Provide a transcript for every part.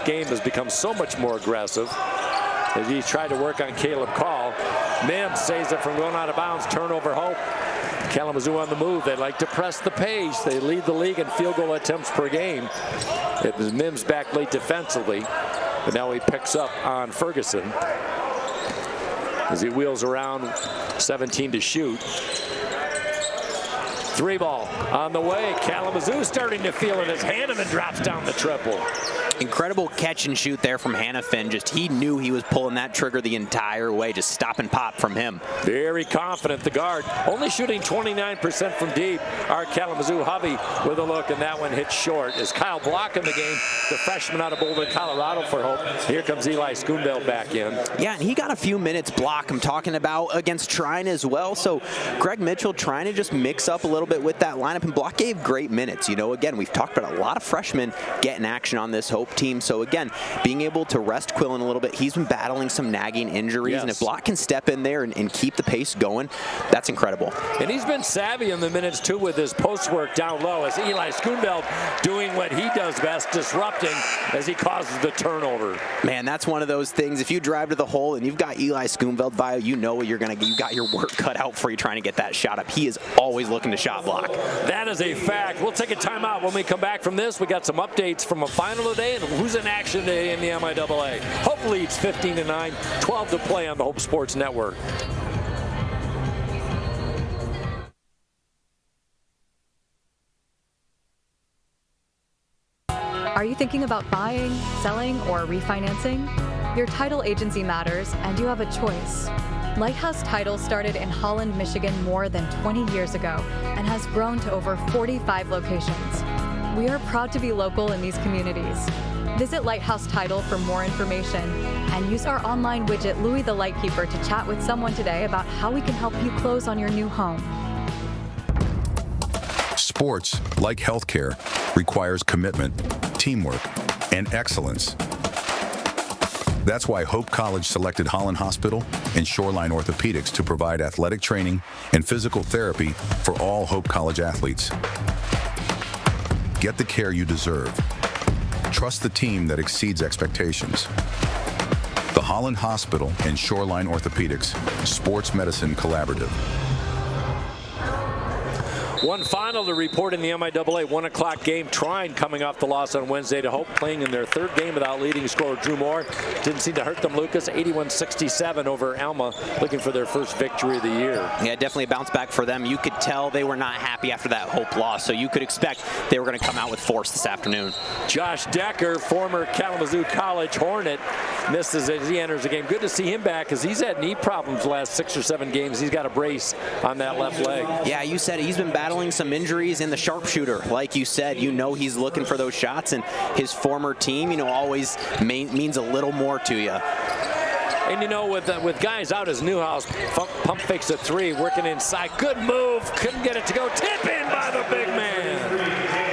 game has become so much more aggressive as he tried to work on Caleb Call. Mims saves it from going out of bounds. Turnover Hope. Kalamazoo on the move. They like to press the pace. They lead the league in field goal attempts per game. It was Mims back late defensively, but now he picks up on Ferguson as he wheels around. 17 to shoot. 3 ball on the way. Kalamazoo starting to feel it as Hanneman drops down the triple. Incredible catch and shoot there from Hannafin. Just he knew he was pulling that trigger the entire way. Just stop and pop from him. Very confident, the guard. Only shooting 29% from deep. Our Kalamazoo Hovey with a look, and that one hits short. As Kyle Block in the game, the freshman out of Boulder, Colorado for Hope. Here comes Eli Schoonveld back in. Yeah, and he got a few minutes Block I'm talking about against Trine as well. So Greg Mitchell trying to just mix up a little bit with that lineup, and Block gave great minutes. You know, again, we've talked about a lot of freshmen getting action on this Hope team. So again, being able to rest Quillen a little bit, he's been battling some nagging injuries, yes. And if Block can step in there and keep the pace going, that's incredible. And he's been savvy in the minutes too with his post work down low, as Eli Schoonveld doing what he does best, disrupting as he causes the turnover. Man, that's one of those things. If you drive to the hole and you've got Eli Schoonveld by you, know what you're gonna get. You got your work cut out for you trying to get that shot up. He is always looking to shot block. That is a fact. We'll take a timeout. When we come back from this, we got some updates from a final today and who's in action today in the MIAA. Hope leads 15-9, 12 to play on the Hope Sports Network. Are you thinking about buying, selling, or refinancing? Your title agency matters, and you have a choice. Lighthouse Title started in Holland, Michigan more than 20 years ago and has grown to over 45 locations. We are proud to be local in these communities. Visit Lighthouse Title for more information and use our online widget Louie the Lightkeeper to chat with someone today about how we can help you close on your new home. Sports, like healthcare, requires commitment, teamwork, and excellence. That's why Hope College selected Holland Hospital and Shoreline Orthopedics to provide athletic training and physical therapy for all Hope College athletes. Get the care you deserve. Trust the team that exceeds expectations. The Holland Hospital and Shoreline Orthopedics Sports Medicine Collaborative. One final to report in the MIAA 1 o'clock game. Trine coming off the loss on Wednesday to Hope, playing in their third game without leading scorer Drew Moore. Didn't seem to hurt them, Lucas. 81-67 over Alma, looking for their first victory of the year. Yeah, definitely a bounce back for them. You could tell they were not happy after that Hope loss, so you could expect they were going to come out with force this afternoon. Josh Decker, former Kalamazoo College Hornet, misses as he enters the game. Good to see him back because he's had knee problems the last 6 or 7 games. He's got a brace on that left leg. Yeah, you said he's been battling some injuries in the sharpshooter. Like you said, you know he's looking for those shots, and his former team, you know, always means a little more to you. And you know, with guys out as Newhouse, pump fakes a 3, working inside. Good move, couldn't get it to go. Tip in by the big man.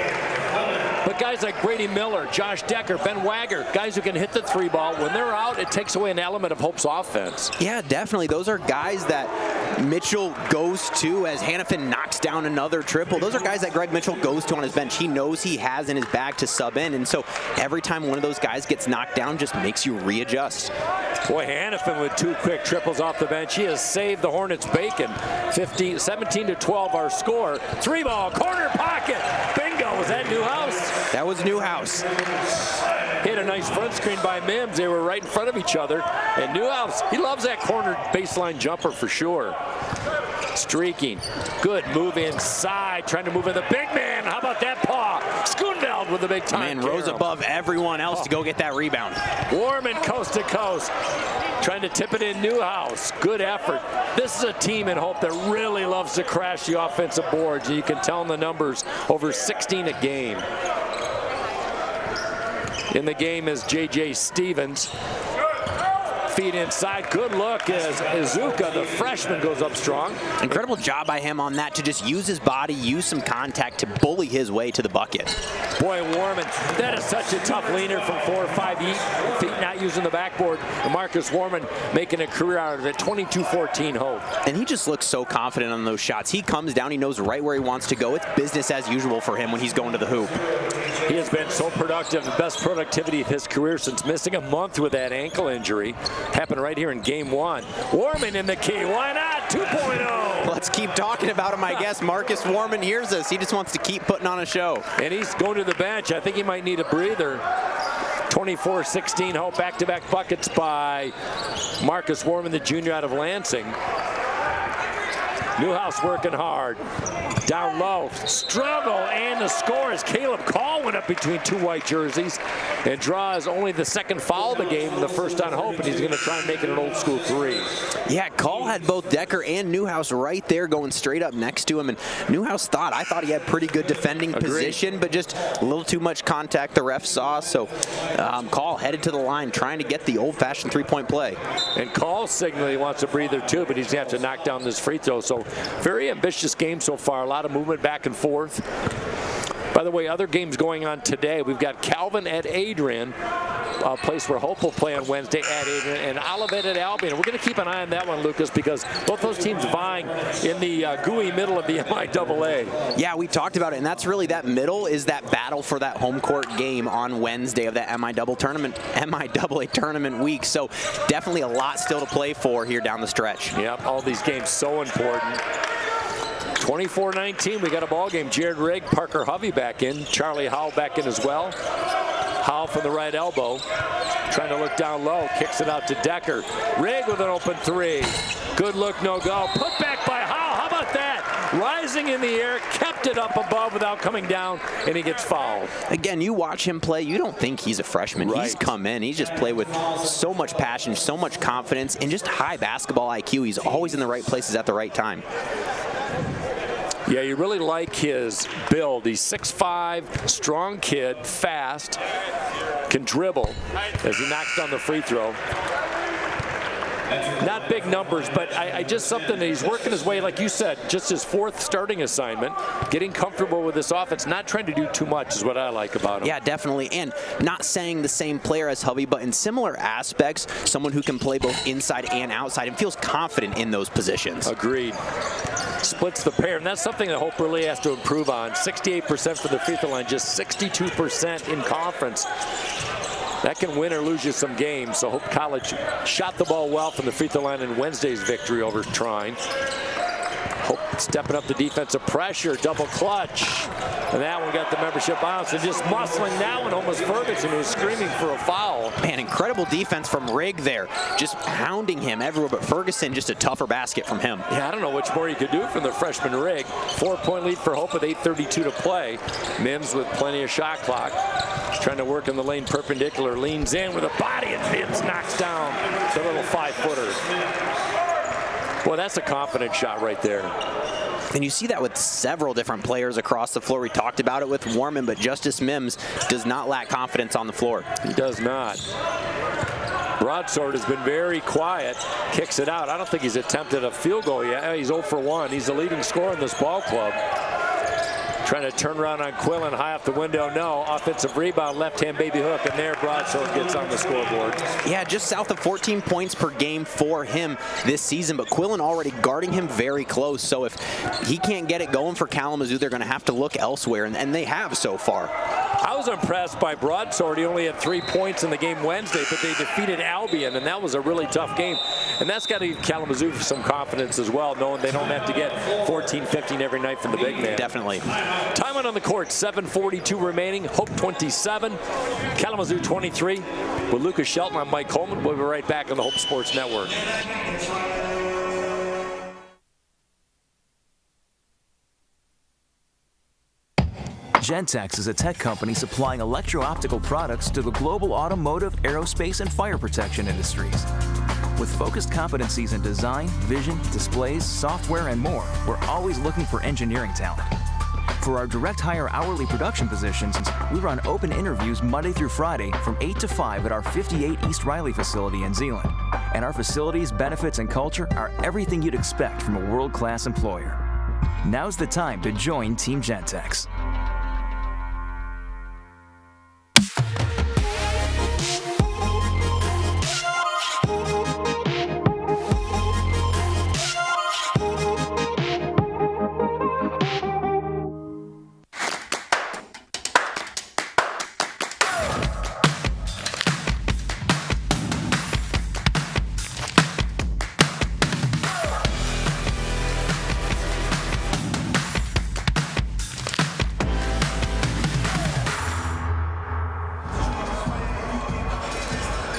But guys like Brady Miller, Josh Decker, Ben Wagger, guys who can hit the 3 ball, when they're out, it takes away an element of Hope's offense. Yeah, definitely. Those are guys that Mitchell goes to as Hannafin knocks down another triple. Those are guys that Greg Mitchell goes to on his bench. He knows he has in his bag to sub in, and so every time one of those guys gets knocked down, just makes you readjust. Boy, Hannafin with 2 quick triples off the bench. He has saved the Hornets' bacon. 17-12 our score. 3 ball, corner pocket. Bingo, was that Newhouse? That was Newhouse. Hit a nice front screen by Mims. They were right in front of each other. And Newhouse, he loves that corner baseline jumper for sure. Streaking. Good move inside. Trying to move in the big man. How about that paw? Schoonveld with the big time. Man rose above everyone else to go get that rebound. Warman coast to coast. Trying to tip it in Newhouse. Good effort. This is a team in Hope that really loves to crash the offensive boards. You can tell in the numbers, over 16 a game. In the game is J.J. Stevens. Feet inside. Good look as Izuka, the freshman, goes up strong. Incredible job by him on that, to just use his body, use some contact to bully his way to the bucket. Boy, Warman, that is such a tough leaner from 4 or 5 feet, not using the backboard. And Marcus Warman making a career out of it, 22-14 Hope. And he just looks so confident on those shots. He comes down, he knows right where he wants to go. It's business as usual for him when he's going to the hoop. He has been so productive, the best productivity of his career since missing a month with that ankle injury. Happened right here in game 1. Warman in the key, why not? 2.0. Let's keep talking about him, I guess. Marcus Warman hears us. He just wants to keep putting on a show. And he's going to the bench. I think he might need a breather. 24-16 Hope, back-to-back buckets by Marcus Warman, the junior out of Lansing. Newhouse working hard. Down low, struggle, and the score as Caleb Call went up between 2 white jerseys and draws only the second foul of the game, the first on Hope, and he's going to try and make it an old school 3. Yeah, Call had both Decker and Newhouse right there going straight up next to him, and Newhouse I thought he had pretty good defending position, but just a little too much contact the ref saw, so Call headed to the line trying to get the old-fashioned three-point play. And Call signaled he wants a breather too, but he's going to have to knock down this free throw, so very ambitious game so far, a lot of movement back and forth. By the way, other games going on today. We've got Calvin at Adrian, a place where Hope will play on Wednesday at Adrian, and Olivet at Albion. We're going to keep an eye on that one, Lucas, because both those teams vying in the gooey middle of the MIAA. Yeah, we talked about it, and that's really that middle is that battle for that home court game on Wednesday of that MIAA tournament week. So definitely a lot still to play for here down the stretch. Yep, all these games so important. 24-19, we got a ball game. Jared Rigg, Parker Hovey back in. Charlie Howell back in as well. Howell from the right elbow. Trying to look down low. Kicks it out to Decker. Rigg with an open 3. Good look, no go. Put back by Howell. How about that? Rising in the air, kept it up above without coming down, and he gets fouled. Again, you watch him play, you don't think he's a freshman. Right. He's come in. He's just played with so much passion, so much confidence, and just high basketball IQ. He's always in the right places at the right time. Yeah, you really like his build. He's 6'5", strong kid, fast, can dribble as he knocks down the free throw. Not big numbers, but I just something that he's working his way, like you said, just his 4th starting assignment, getting comfortable with this offense, not trying to do too much is what I like about him. Yeah, definitely, and not saying the same player as Hovey, but in similar aspects, someone who can play both inside and outside and feels confident in those positions. Agreed. Splits the pair, and that's something that Hope really has to improve on. 68% for the free throw line, just 62% in conference. That can win or lose you some games. So Hope College shot the ball well from the free throw line in Wednesday's victory over Trine. Hope stepping up the defensive pressure, double clutch. And that one got the membership bounce, and just muscling that one home was Ferguson, who was screaming for a foul. Man, incredible defense from Rigg there, just hounding him everywhere, but Ferguson, just a tougher basket from him. Yeah, I don't know which more you could do from the freshman Rigg. 4-point lead for Hope with 8:32 to play. Mims with plenty of shot clock. Trying to work in the lane perpendicular, leans in with a body, and Mims knocks down the little 5-footer. Boy, that's a confident shot right there. And you see that with several different players across the floor. We talked about it with Warman, but Justice Mims does not lack confidence on the floor. He does not. Broadsword has been very quiet, kicks it out. I don't think he's attempted a field goal yet. He's 0 for 1. He's the leading scorer in this ball club. Trying to turn around on Quillen, high off the window, no. Offensive rebound, left-hand baby hook, and there Broadsword gets on the scoreboard. Yeah, just south of 14 points per game for him this season, but Quillen already guarding him very close, so if he can't get it going for Kalamazoo, they're going to have to look elsewhere, and they have so far. I was impressed by Broadsword. He only had 3 points in the game Wednesday, but they defeated Albion, and that was a really tough game. And that's got to give Kalamazoo some confidence as well, knowing they don't have to get 14, 15 every night from the big man. Definitely. Time out on the court, 7:42 remaining. Hope 27, Kalamazoo 23. With Lucas Shelton, I'm Mike Coleman. We'll be right back on the Hope Sports Network. Gentex is a tech company supplying electro-optical products to the global automotive, aerospace, and fire protection industries. With focused competencies in design, vision, displays, software, and more, we're always looking for engineering talent. For our direct hire hourly production positions, we run open interviews Monday through Friday from 8 to 5 at our 58 East Riley facility in Zeeland. And our facilities, benefits, and culture are everything you'd expect from a world-class employer. Now's the time to join Team Gentex.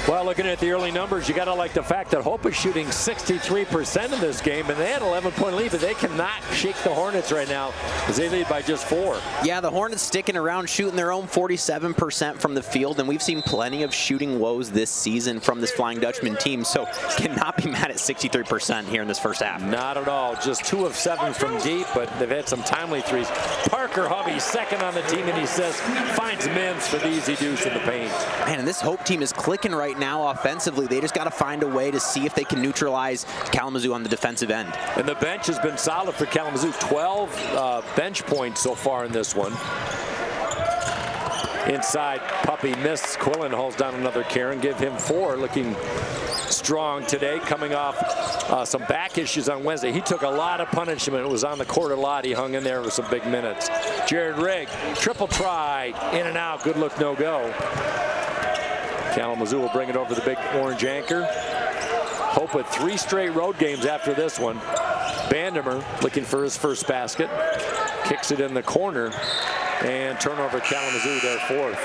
Well, looking at the early numbers, you got to like the fact that Hope is shooting 63% in this game, and they had an 11-point lead, but they cannot shake the Hornets right now as they lead by just 4. Yeah, the Hornets sticking around, shooting their own 47% from the field, and we've seen plenty of shooting woes this season from this Flying Dutchman team, so cannot be mad at 63% here in this first half. Not at all. Just 2 of 7 from deep, but they've had some timely threes. Parker Hovey, second on the team, and he says, finds Mims for the easy deuce in the paint. Man, and this Hope team is clicking right now offensively. They just got to find a way to see if they can neutralize Kalamazoo on the defensive end. And the bench has been solid for Kalamazoo. 12 bench points so far in this one. Inside, Puppy missed. Quillen holds down another Karen, give him 4, looking strong today, coming off some back issues on Wednesday. He took a lot of punishment. It was on the court a lot. He hung in there with some big minutes. Jared Rigg, triple try, in and out, good look, no go. Kalamazoo will bring it over the big orange anchor. Hope with 3 straight road games after this one. Bandemer looking for his first basket. Kicks it in the corner. And turnover Kalamazoo, their 4th.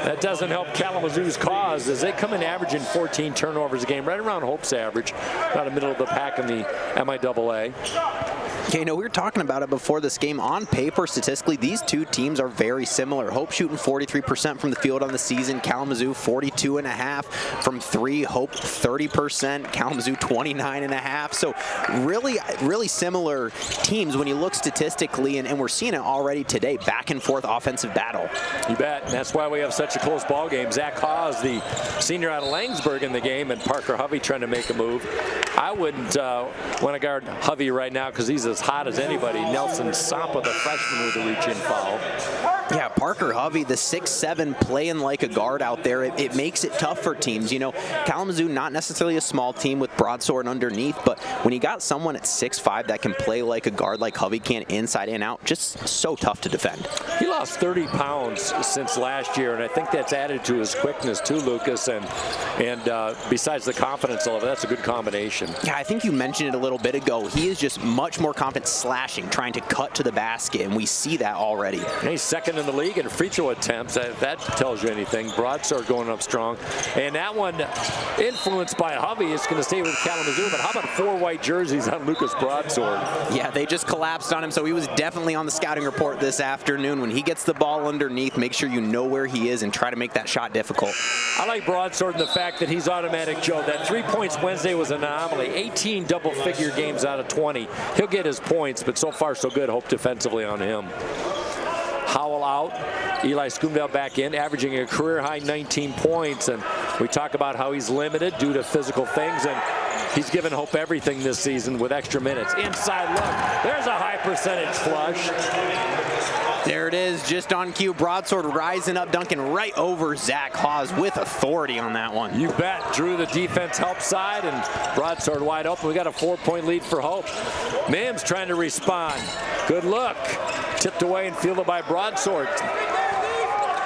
That doesn't help Kalamazoo's cause as they come in averaging 14 turnovers a game, right around Hope's average, about the middle of the pack in the MIAA. Okay, we were talking about it before this game. On paper, statistically, these two teams are very similar. Hope shooting 43% from the field on the season. Kalamazoo 42.5% from 3. Hope 30%. Kalamazoo 29.5%. So really similar teams when you look statistically, and we're seeing it already today. Back and forth offensive battle. You bet. And that's why we have such a close ball game. Zach Hawes, the senior out of Langsburg, in the game, and Parker Hovey trying to make a move. I wouldn't want to guard Hovey right now because he's as hot as anybody. Nelson Sampa, the freshman, with a reach-in foul. Yeah, Parker Hovey, the 6'7", playing like a guard out there. It makes it tough for teams. Kalamazoo, not necessarily a small team with broadsword underneath, but when you got someone at 6'5" that can play like a guard like Hovey can, inside and out, just so tough to defend. He lost 30 pounds since last year, and I think that's added to his quickness too, Lucas, and besides the confidence level, that's a good combination. Yeah, I think you mentioned it a little bit ago. He is just much more confident slashing, trying to cut to the basket, and we see that already. And he's second in the league in free throw attempts. That tells you anything. Broadsword going up strong. And that one, influenced by Hovey, is going to stay with Kalamazoo. But how about 4 white jerseys on Lucas Broadsword? Yeah, they just collapsed on him, so he was definitely on the scouting report this afternoon. When he gets the ball underneath, make sure you know where he is and try to make that shot difficult. I like Broadsword in the fact that he's automatic Joe. That 3 points Wednesday was an anomaly. 18 double-figure games out of 20. He'll get his points, but so far so good. Hope defensively on him. Howell out, Eli Schoonveld back in, averaging a career-high 19 points, and we talk about how he's limited due to physical things, and he's given Hope everything this season with extra minutes. Inside look, there's a high percentage flush. There it is, just on cue. Broadsword rising up, dunking right over Zach Hawes with authority on that one. You bet. Drew the defense help side, and Broadsword wide open. We got a 4-point lead for Hope. Mims trying to respond. Good look. Tipped away and fielded by Broadsword.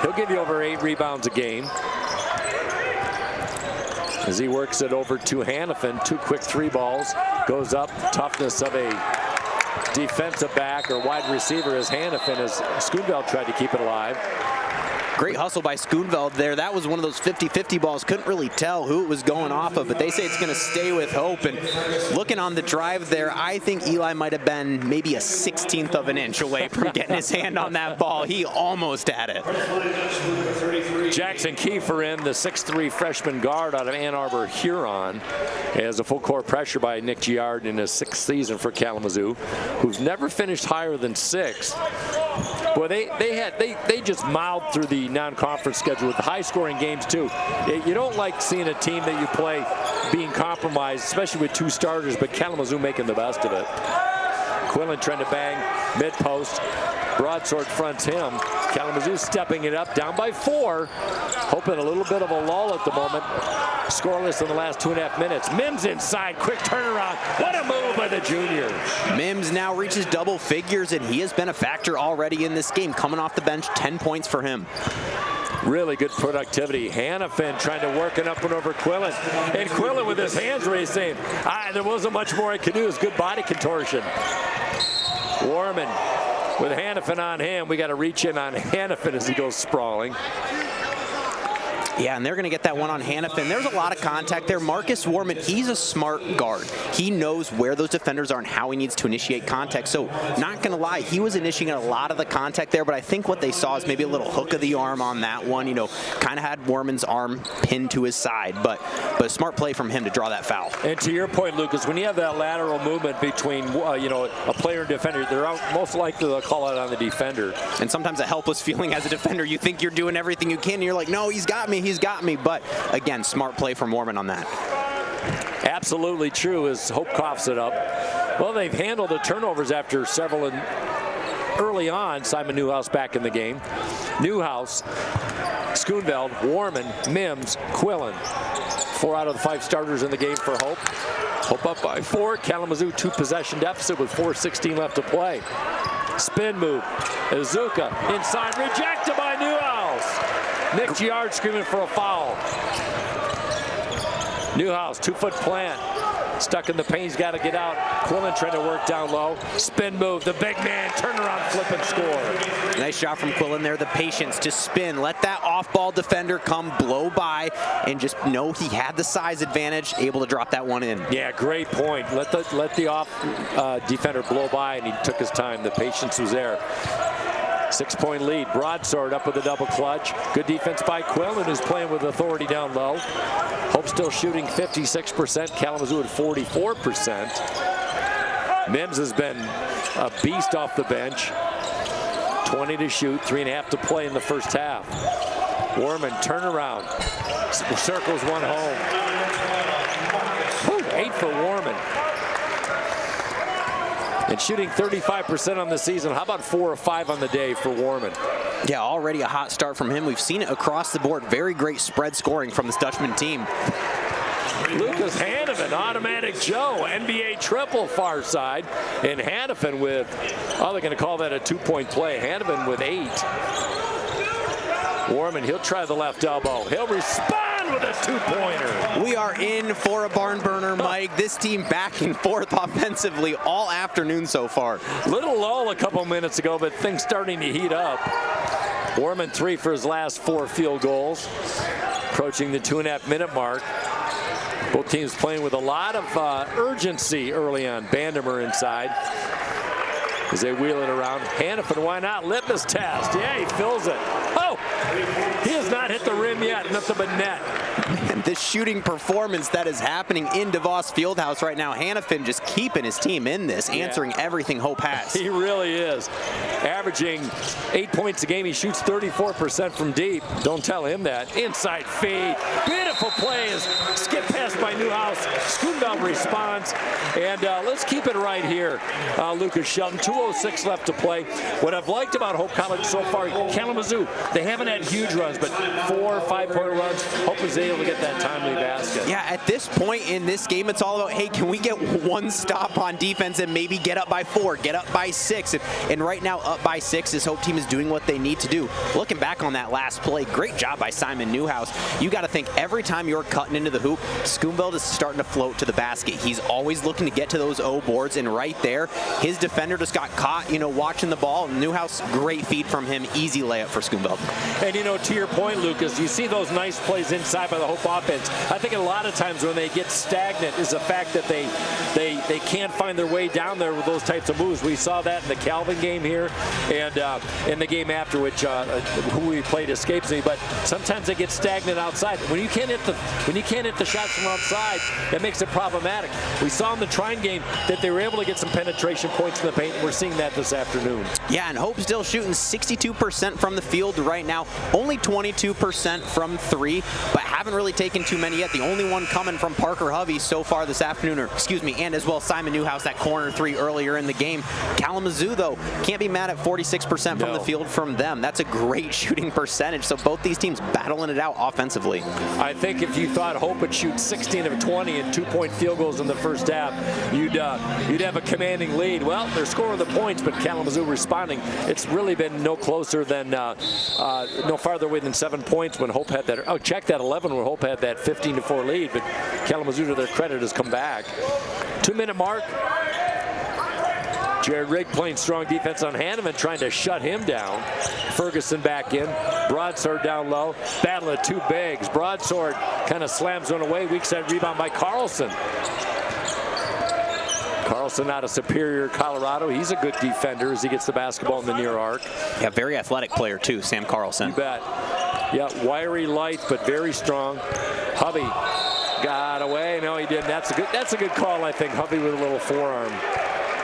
He'll give you over 8 rebounds a game. As he works it over to Hannafin. 2 quick 3 balls. Goes up. Toughness of a defensive back or wide receiver as Hannafin, as Schoonveld tried to keep it alive. Great hustle by Schoonveld there. That was one of those 50-50 balls. Couldn't really tell who it was going off of, but they say it's going to stay with Hope. And looking on the drive there, I think Eli might have been maybe a 1/16 of an inch away from getting his hand on that ball. He almost had it. Jackson Kiefer in, the 6'3" freshman guard out of Ann Arbor, Huron, has a full court pressure by Nick Giard in his 6th season for Kalamazoo, who's never finished higher than 6th. Boy, they just mouthed through the non-conference schedule with high-scoring games too. You don't like seeing a team that you play being compromised, especially with 2 starters, but Kalamazoo making the best of it. Quillen trying to bang mid-post. Broadsword fronts him. Kalamazoo stepping it up, down by 4. Hoping a little bit of a lull at the moment. Scoreless in the last 2.5 minutes. Mims inside, quick turnaround. What a move by the junior. Mims now reaches double figures, and he has been a factor already in this game. Coming off the bench, 10 points for him. Really good productivity. Hannafin trying to work it up and over Quillen. And Quillen with his hands raised saying, there wasn't much more I could do. It was good body contortion. Warman with Hannafin on him. We got to reach in on Hannafin as he goes sprawling. Yeah, and they're going to get that one on Hannafin. There's a lot of contact there. Marcus Warman, he's a smart guard. He knows where those defenders are and how he needs to initiate contact. So, not going to lie, he was initiating a lot of the contact there, but I think what they saw is maybe a little hook of the arm on that one. You know, kind of had Warman's arm pinned to his side, but a smart play from him to draw that foul. And to your point, Lucas, when you have that lateral movement between, you know, a player and defender, they're most likely to call out on the defender. And sometimes a helpless feeling as a defender, you think you're doing everything you can, and you're like, no, he's got me. But again, smart play from Warman on that. Absolutely true as Hope coughs it up. Well, they've handled the turnovers after several early on. Simon Newhouse back in the game. Newhouse, Schoonveld, Warman, Mims, Quillen. 4 out of the 5 starters in the game for Hope. Hope up by 4. Kalamazoo 2-possession deficit with 4:16 left to play. Spin move. Izuka inside, rejected by Newhouse. Nick Giard screaming for a foul. Newhouse, 2-foot plant. Stuck in the paint, he's got to get out. Quillen trying to work down low. Spin move, the big man, turn around, flip and score. Nice shot from Quillen there, the patience to spin. Let that off-ball defender come blow by and just know he had the size advantage, able to drop that one in. Yeah, great point. Let the off defender blow by, and he took his time. The patience was there. 6-point lead. Broadsword up with a double clutch. Good defense by Quillen, who's playing with authority down low. Hope still shooting 56%. Kalamazoo at 44%. Mims has been a beast off the bench. 20 to shoot, 3.5 to play in the first half. Warman, turnaround. Circles one home. Whew, 8 for Warman. And shooting 35% on the season. How about 4 or 5 on the day for Warman? Yeah, already a hot start from him. We've seen it across the board. Very great spread scoring from this Dutchman team. Lucas Hannafin, automatic Joe, NBA triple far side. And Hannafin with, oh, they're going to call that a 2-point play. Hannafin with 8. Warman, he'll try the left elbow. He'll respond with a 2-pointer. We are in for a barn burner, Mike. This team back and forth offensively all afternoon so far. Little lull a couple minutes ago, but things starting to heat up. Warman 3 for his last 4 field goals. Approaching the 2.5-minute mark. Both teams playing with a lot of urgency early on. Bandemer inside as they wheel it around. Hannafin, why not? Litmus test. Yeah, he fills it. Oh, he has not hit the rim yet. Nothing but net. And this shooting performance that is happening in DeVos Fieldhouse right now, Hannafin just keeping his team in this, answering everything Hope has. He really is. Averaging 8 points a game. He shoots 34% from deep. Don't tell him that. Inside feed. Beautiful plays. Skip pass by Newhouse. Schoonveld responds. And let's keep it right here. Lucas Shelton, 2:06 left to play. What I've liked about Hope College so far, Kalamazoo, they haven't had huge runs, but 4 or 5-point runs. Hope is able to get that timely basket. Yeah, at this point in this game, it's all about, hey, can we get one stop on defense and maybe get up by 4, get up by 6? And right now, up by 6, this Hope team is doing what they need to do. Looking back on that last play, great job by Simon Newhouse. You got to think every time you're cutting into the hoop, Schoonveld is starting to float to the basket. He's always looking to get to those O boards, and right there, his defender just got caught, you know, watching the ball. Newhouse, great feed from him, easy layup for Schoonveld. And, you know, to your point, Lucas, you see those nice plays inside by the Hope offense. I think a lot of times when they get stagnant is the fact that they can't find their way down there with those types of moves. We saw that in the Calvin game here and in the game after, which who we played escapes me. But sometimes they get stagnant outside. When you can't hit the shots from outside, that makes it problematic. We saw in the Trine game that they were able to get some penetration points in the paint. We're seeing that this afternoon. Yeah, and Hope still shooting 62% from the field right now. Only 22% from 3, but haven't really taken too many yet. The only one coming from Parker Hovey so far this afternoon, and as well Simon Newhouse, that corner 3 earlier in the game. Kalamazoo, though, can't be mad at 46% from the field from them. That's a great shooting percentage. So both these teams battling it out offensively. I think if you thought Hope would shoot 16 of 20 and 2-point field goals in the first half, you'd have a commanding lead. Well, they're scoring the points, but Kalamazoo responding. It's really been no closer than, no farther away than 7 points when Hope had that. Oh, check that 11 when Hope had that 15-4 lead, but Kalamazoo, to their credit, has come back. 2-minute mark. Jared Rigg playing strong defense on Hanneman, trying to shut him down. Ferguson back in. Broadsword down low. Battle of two bigs. Broadsword kind of slams one away. Weak side rebound by Carlson. Carlson out of Superior, Colorado. He's a good defender as he gets the basketball in the near arc. Yeah, very athletic player too, Sam Carlson. You bet. Yeah, wiry, light, but very strong. Hovey got away. No, he didn't. That's a good call, I think. Hovey with a little forearm.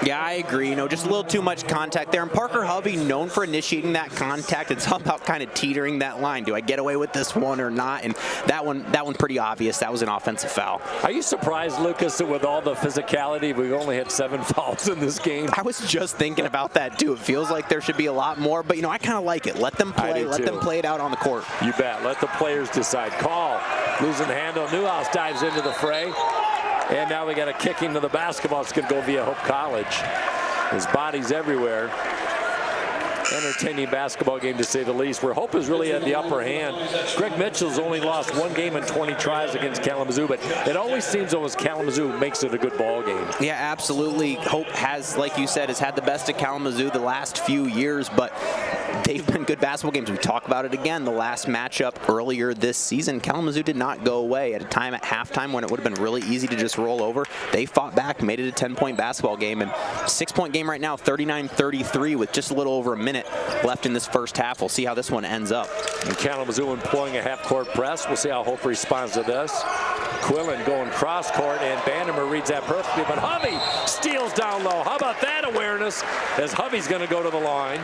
Yeah, I agree. Just a little too much contact there. And Parker Hovey, known for initiating that contact. It's all about kind of teetering that line. Do I get away with this one or not? And that one pretty obvious. That was an offensive foul. Are you surprised, Lucas, that with all the physicality, we've only had 7 fouls in this game? I was just thinking about that, too. It feels like there should be a lot more. But, I kind of like it. Let them play. Let them play it out on the court. You bet. Let the players decide. Call. Losing the handle. Newhouse dives into the fray. And now we got a kick into the basketball. It's going to go via Hope College. His body's everywhere. Entertaining basketball game, to say the least, where Hope is really at the upper hand. Greg Mitchell's only lost 1 game in 20 tries against Kalamazoo, but it always seems though as Kalamazoo makes it a good ball game. Yeah, absolutely. Hope has, like you said, has had the best of Kalamazoo the last few years, but they've been good basketball games. We talk about it again. The last matchup earlier this season, Kalamazoo did not go away. At a time at halftime when it would have been really easy to just roll over, they fought back, made it a 10-point basketball game, and 6-point game right now, 39-33 with just a little over a minute left in this first half. We'll see how this one ends up. And Kalamazoo employing a half-court press. We'll see how Hope responds to this. Quillen going cross-court, and Bandemer reads that perfectly, but Hovey steals down low. How about that awareness as Hovey's going to go to the line.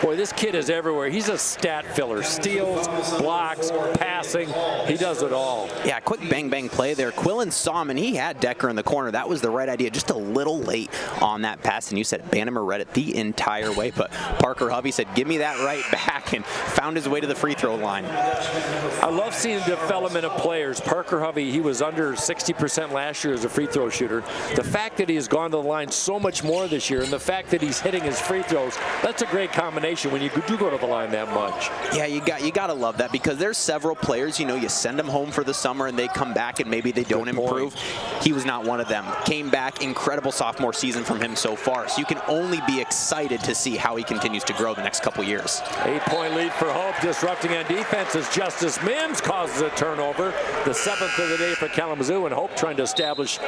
Boy, this kid is everywhere. He's a stat filler. Steals, blocks, passing. He does it all. Yeah, quick bang-bang play there. Quillen saw him, and he had Decker in the corner. That was the right idea. Just a little late on that pass, and you said Bandemer read it the entire way, but Parker Hovey said, give me that right back, and found his way to the free throw line. I love seeing the development of players. Parker Hovey, he was under 60% last year as a free throw shooter. The fact that he has gone to the line so much more this year, and the fact that he's hitting his free throws, that's a great combination when you do go to the line that much. Yeah, you got to love that, because there's several players, you send them home for the summer and they come back and maybe they don't improve. He was not one of them. Came back, incredible sophomore season from him so far. So you can only be excited to see how he continues to grow the next couple years. 8-point lead for Hope, disrupting on defense as Justice Mims causes a turnover. The 7th of the day for Kalamazoo, and Hope trying to establish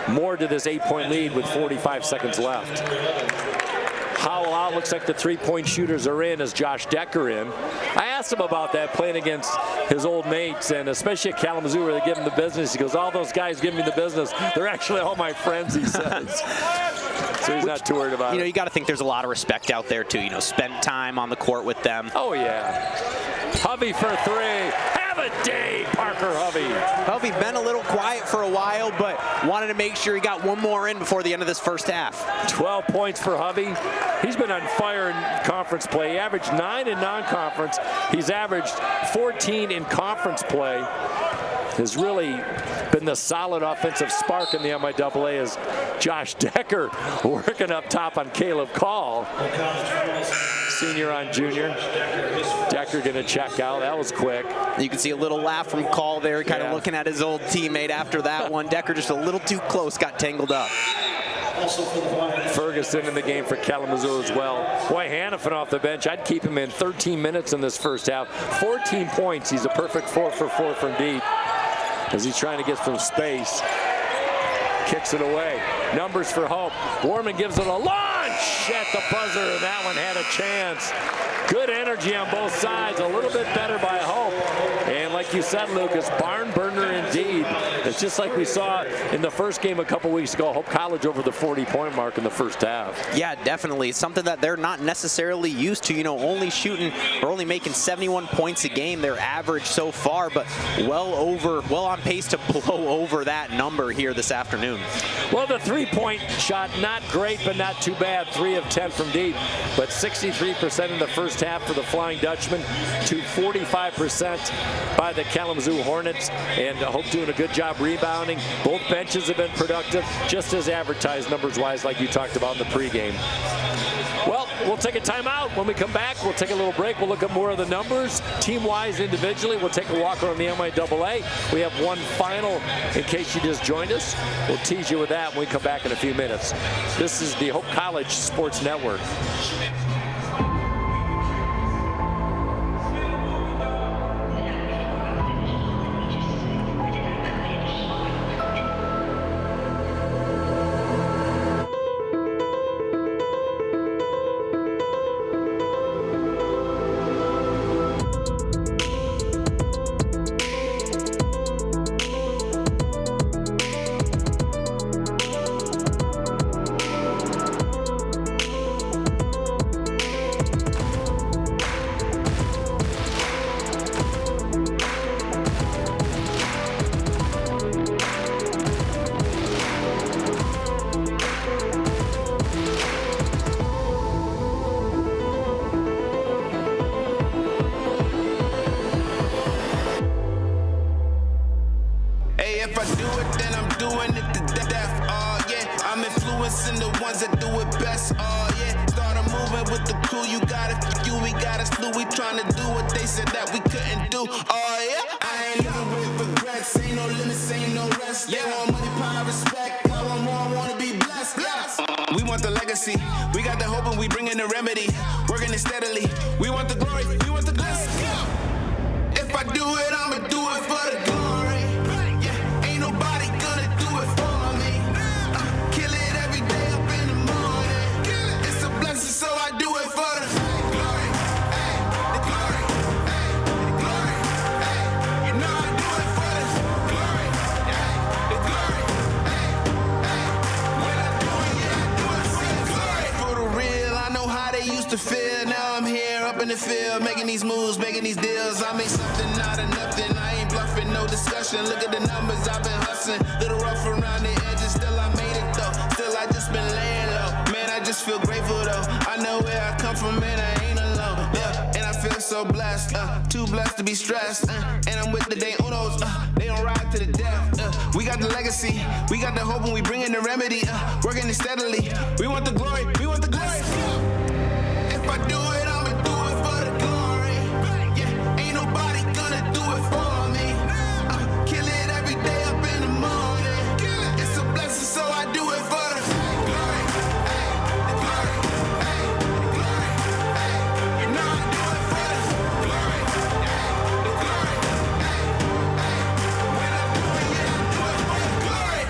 more to this 8-point lead with 45 seconds left. Howell out, looks like the 3-point shooters are in as Josh Decker in. I asked him about that, playing against his old mates, and especially at Kalamazoo where they give him the business. He goes, all those guys give me the business. They're actually all my friends, he says. So he's not too worried about it. You got to think there's a lot of respect out there too. Spent time on the court with them. Oh, yeah. Hovey for 3. Have a day, Parker Hovey. Hovey been a little quiet for a while, but wanted to make sure he got one more in before the end of this first half. 12 points for Hovey. He's been on fire in conference play. He averaged 9 in non-conference. He's averaged 14 in conference play. Has really been the solid offensive spark in the MIAA as Josh Decker working up top on Caleb Call. Senior on junior. Decker going to check out. That was quick. You can see a little laugh from Call there, kind of looking at his old teammate after that one. Decker just a little too close, got tangled up. Ferguson in the game for Kalamazoo as well. Boy, Hannafin off the bench. I'd keep him in 13 minutes in this first half. 14 points. He's a perfect 4 for 4 from deep as he's trying to get some space. Kicks it away. Numbers for Hope. Warman gives it a launch at the buzzer, and that one had a chance. Good energy on both sides. A little bit better by Hope. And like you said, Lucas, barn burner indeed. It's just like we saw in the first game a couple weeks ago. Hope College over the 40-point mark in the first half. Yeah, definitely. It's something that they're not necessarily used to, only shooting or only making 71 points a game, their average so far, but well on pace to blow over that number here this afternoon. Well, the 3-point shot, not great, but not too bad. 3 of 10 from deep, but 63% in the first half for the Flying Dutchman to 45% by the Kalamazoo Hornets, and Hope doing a good job rebounding. Both benches have been productive, just as advertised numbers-wise, like you talked about in the pregame. Well, we'll take a timeout. When we come back, we'll take a little break. We'll look at more of the numbers, team-wise, individually. We'll take a walk around the MIAA. We have one final in case you just joined us. We'll tease you with that when we come back in a few minutes. This is the Hope College Sports Network. If I do it, then I'm doing it to death. Oh yeah, I'm influencing the ones that do it best. Oh yeah, started moving with the crew. You got it, you, we got us through. We trying to do what they said that we couldn't do. Oh yeah, I ain't living with regrets. Ain't no limits, ain't no rest. They want money, power, respect. I want more, I wanna be blessed. Yes. We want the legacy. We got the hope and we bring in the remedy. Working it steadily. We want the glory. We want the glory. If I do it, I'ma do it for the glory. So I do it for the glory, the glory, the glory. You know I do it for the glory, the glory. When I do it, yeah, I do it for the glory. For the real, I know how they used to feel. Now I'm here up in the field, making these moves, making these deals. I made something out of nothing. I ain't bluffing, no discussion. Look at the numbers, I've been hustling. Little rough around the edges, still I made it though. Still I just been laying low. Man, I just feel grateful though. I know where I come from and I ain't alone. Yeah, and I feel so blessed. Too blessed to be stressed. And I'm with the day unos. They don't ride to the death. We got the legacy. We got the hope and we bring in the remedy. Working it steadily. We want the glory. We want the glory. If I do it, I'ma do it for the glory. Yeah, ain't nobody gonna do it for me. Kill it every day up in the morning. It's a blessing, so I do it for the glory. The glory. The glory. You know I do it for the glory. The glory. When I do it, yeah, I do it for the glory.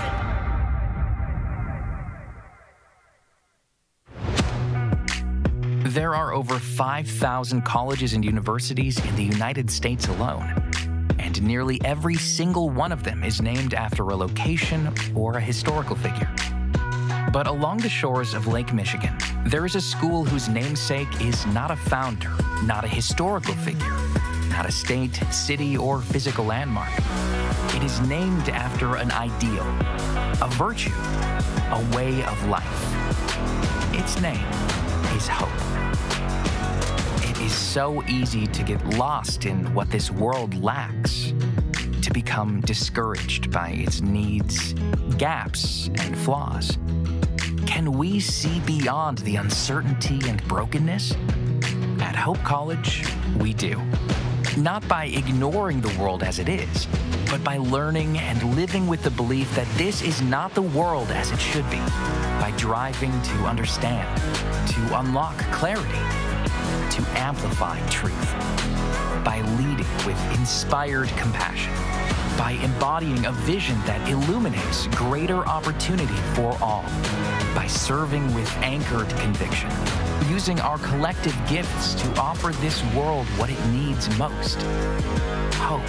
There are over 5,000 colleges and universities in the United States alone, and nearly every single one of them is named after a location or a historical figure. But along the shores of Lake Michigan, there is a school whose namesake is not a founder, not a historical figure, not a state, city, or physical landmark. It is named after an ideal, a virtue, a way of life. Its name is hope. It is so easy to get lost in what this world lacks, to become discouraged by its needs, gaps, and flaws. Can we see beyond the uncertainty and brokenness? At Hope College, we do. Not by ignoring the world as it is, but by learning and living with the belief that this is not the world as it should be, by driving to understand, to unlock clarity, to amplify truth, by leading with inspired compassion, by embodying a vision that illuminates greater opportunity for all, by serving with anchored conviction, using our collective gifts to offer this world what it needs most: hope.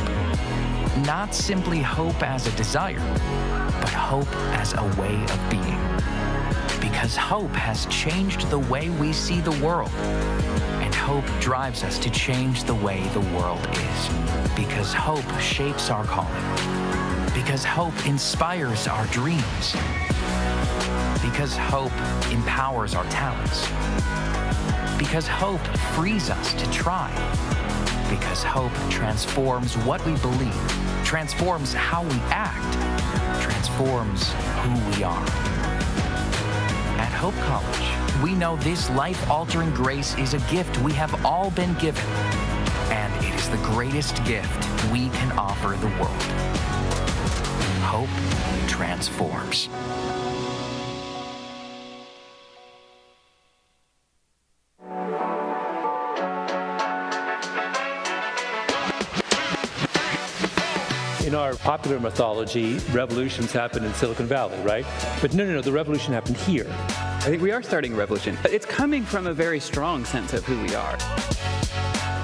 Not simply hope as a desire, but hope as a way of being. Because hope has changed the way we see the world, and hope drives us to change the way the world is. Because hope shapes our calling. Because hope inspires our dreams. Because hope empowers our talents. Because hope frees us to try. Because hope transforms what we believe, transforms how we act, transforms who we are. At Hope College, we know this life-altering grace is a gift we have all been given, and it is the greatest gift we can offer the world. Hope transforms. In our popular mythology, revolutions happen in Silicon Valley, right? But no, the revolution happened here. I think we are starting a revolution. It's coming from a very strong sense of who we are.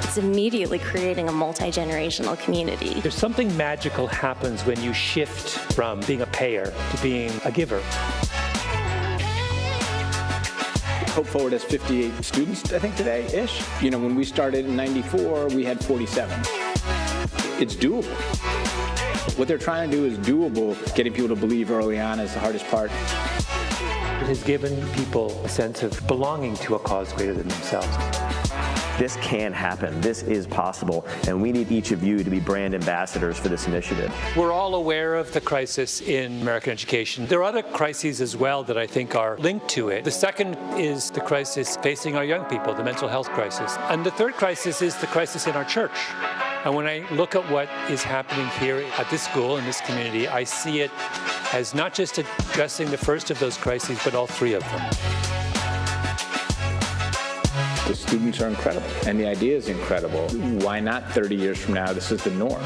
It's immediately creating a multi-generational community. There's something magical happens when you shift from being a payer to being a giver. Hope Forward has 58 students, I think, today-ish. You know, when we started in '94, we had 47. It's doable. What they're trying to do is doable. Getting people to believe early on is the hardest part. It has given people a sense of belonging to a cause greater than themselves. This can happen. This is possible, and we need each of you to be brand ambassadors for this initiative. We're all aware of the crisis in American education. There are other crises as well that I think are linked to it. The second is the crisis facing our young people, the mental health crisis. And the third crisis is the crisis in our church. And when I look at what is happening here at this school, in this community, I see it as not just addressing the first of those crises, but all three of them. The students are incredible, and the idea is incredible. Why not 30 years from now, this is the norm?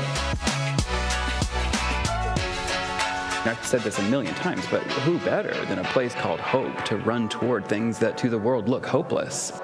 I've said this a million times, but who better than a place called Hope to run toward things that to the world look hopeless?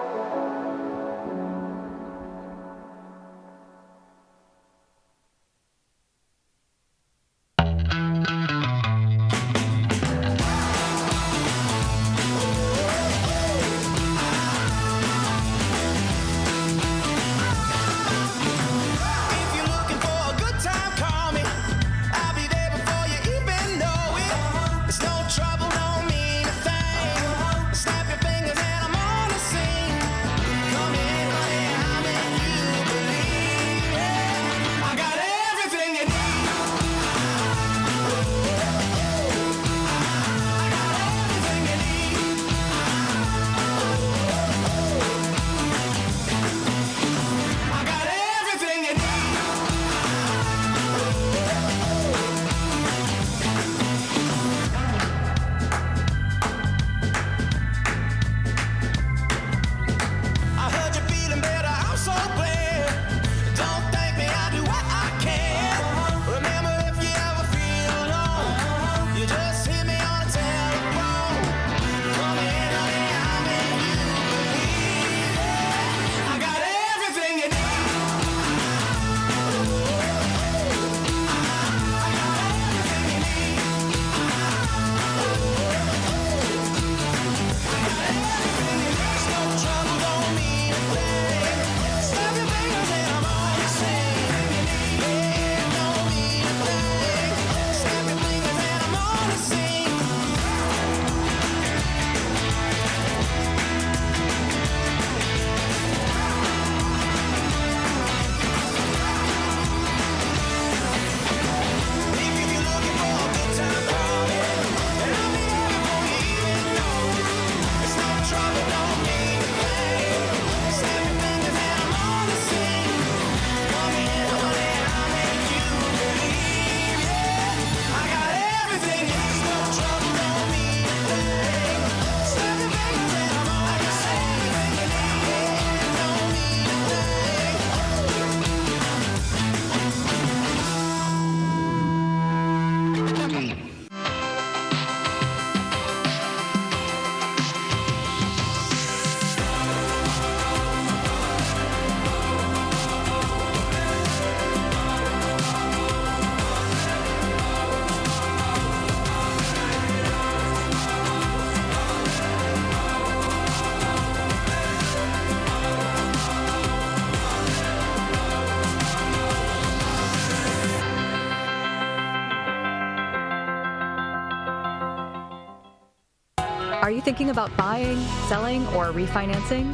Are you thinking about buying, selling, or refinancing?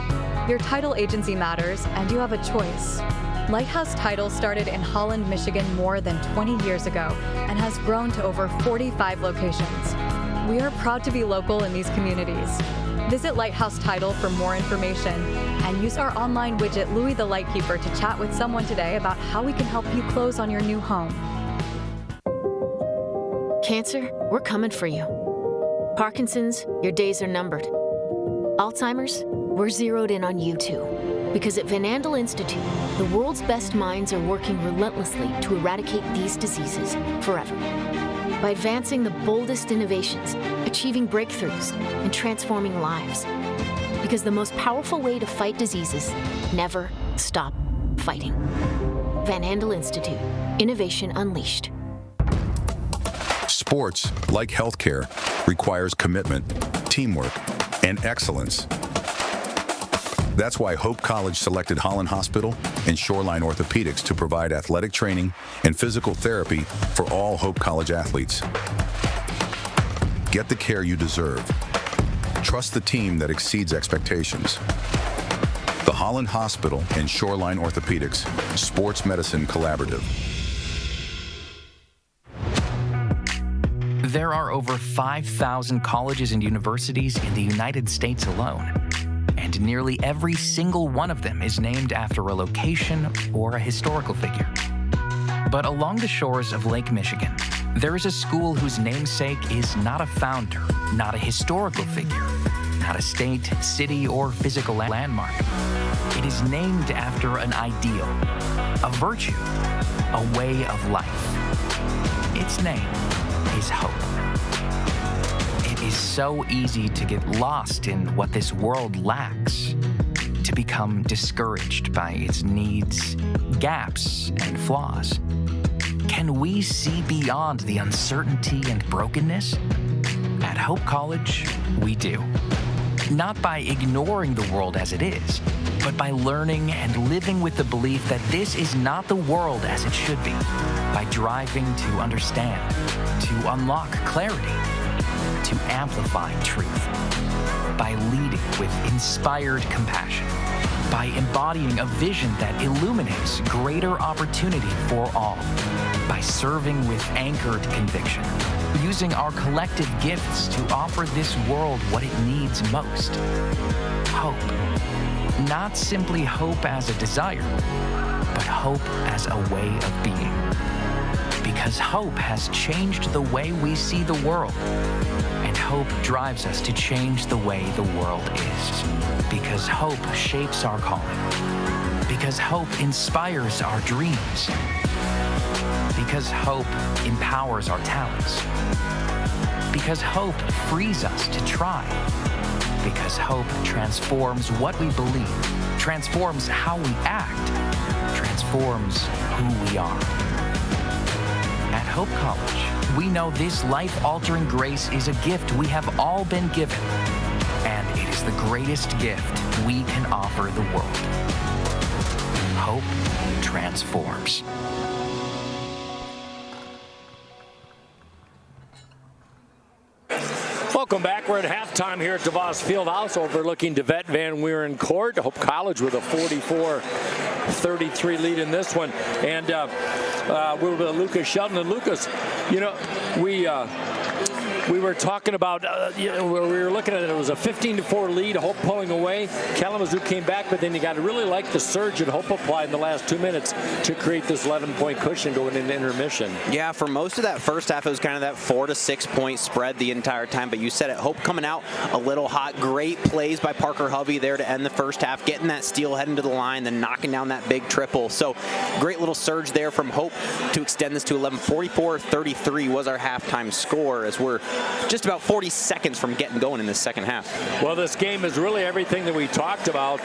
Your title agency matters, and you have a choice. Lighthouse Title started in Holland, Michigan more than 20 years ago and has grown to over 45 locations. We are proud to be local in these communities. Visit Lighthouse Title for more information and use our online widget Louis the Lightkeeper to chat with someone today about how we can help you close on your new home. Cancer, we're coming for you. Parkinson's, your days are numbered. Alzheimer's, we're zeroed in on you too. Because at Van Andel Institute, the world's best minds are working relentlessly to eradicate these diseases forever. By advancing the boldest innovations, achieving breakthroughs, and transforming lives. Because the most powerful way to fight diseases, never stop fighting. Van Andel Institute, innovation unleashed. Sports, like healthcare, requires commitment, teamwork, and excellence. That's why Hope College selected Holland Hospital and Shoreline Orthopedics to provide athletic training and physical therapy for all Hope College athletes. Get the care you deserve. Trust the team that exceeds expectations. The Holland Hospital and Shoreline Orthopedics Sports Medicine Collaborative. There are over 5,000 colleges and universities in the United States alone, and nearly every single one of them is named after a location or a historical figure. But along the shores of Lake Michigan, there is a school whose namesake is not a founder, not a historical figure, not a state, city, or physical landmark. It is named after an ideal, a virtue, a way of life. Its name is hope. It is so easy to get lost in what this world lacks, to become discouraged by its needs, gaps, and flaws. Can we see beyond the uncertainty and brokenness? At Hope College, we do. Not by ignoring the world as it is, but by learning and living with the belief that this is not the world as it should be, by driving to understand, to unlock clarity, to amplify truth, by leading with inspired compassion, by embodying a vision that illuminates greater opportunity for all, by serving with anchored conviction, using our collective gifts to offer this world what it needs most. Hope. Not simply hope as a desire, but hope as a way of being. Because hope has changed the way we see the world, and hope drives us to change the way the world is. Because hope shapes our calling. Because hope inspires our dreams. Because hope empowers our talents. Because hope frees us to try. Because hope transforms what we believe, transforms how we act, transforms who we are. At Hope College, we know this life-altering grace is a gift we have all been given, and it is the greatest gift we can offer the world. Hope transforms. Welcome back. We're at halftime here at DeVos Fieldhouse overlooking DeVette Van Wieren Court. Hope College with a 44-33 lead in this one. And we're with Lucas Shelton. And Lucas, you know, we were talking about, we were looking at it. It was a 15-4 lead, Hope pulling away. Kalamazoo came back, but then you got to really like the surge that Hope applied in the last 2 minutes to create this 11-point cushion going into intermission. Yeah, for most of that first half, it was kind of that 4 to 6 point spread the entire time. But you said it, Hope coming out a little hot. Great plays by Parker Hovey there to end the first half, getting that steal heading to the line, then knocking down that big triple. So great little surge there from Hope to extend this to 11. 44-33 was our halftime score as we're just about 40 seconds from getting going in this second half. Well, this game is really everything that we talked about,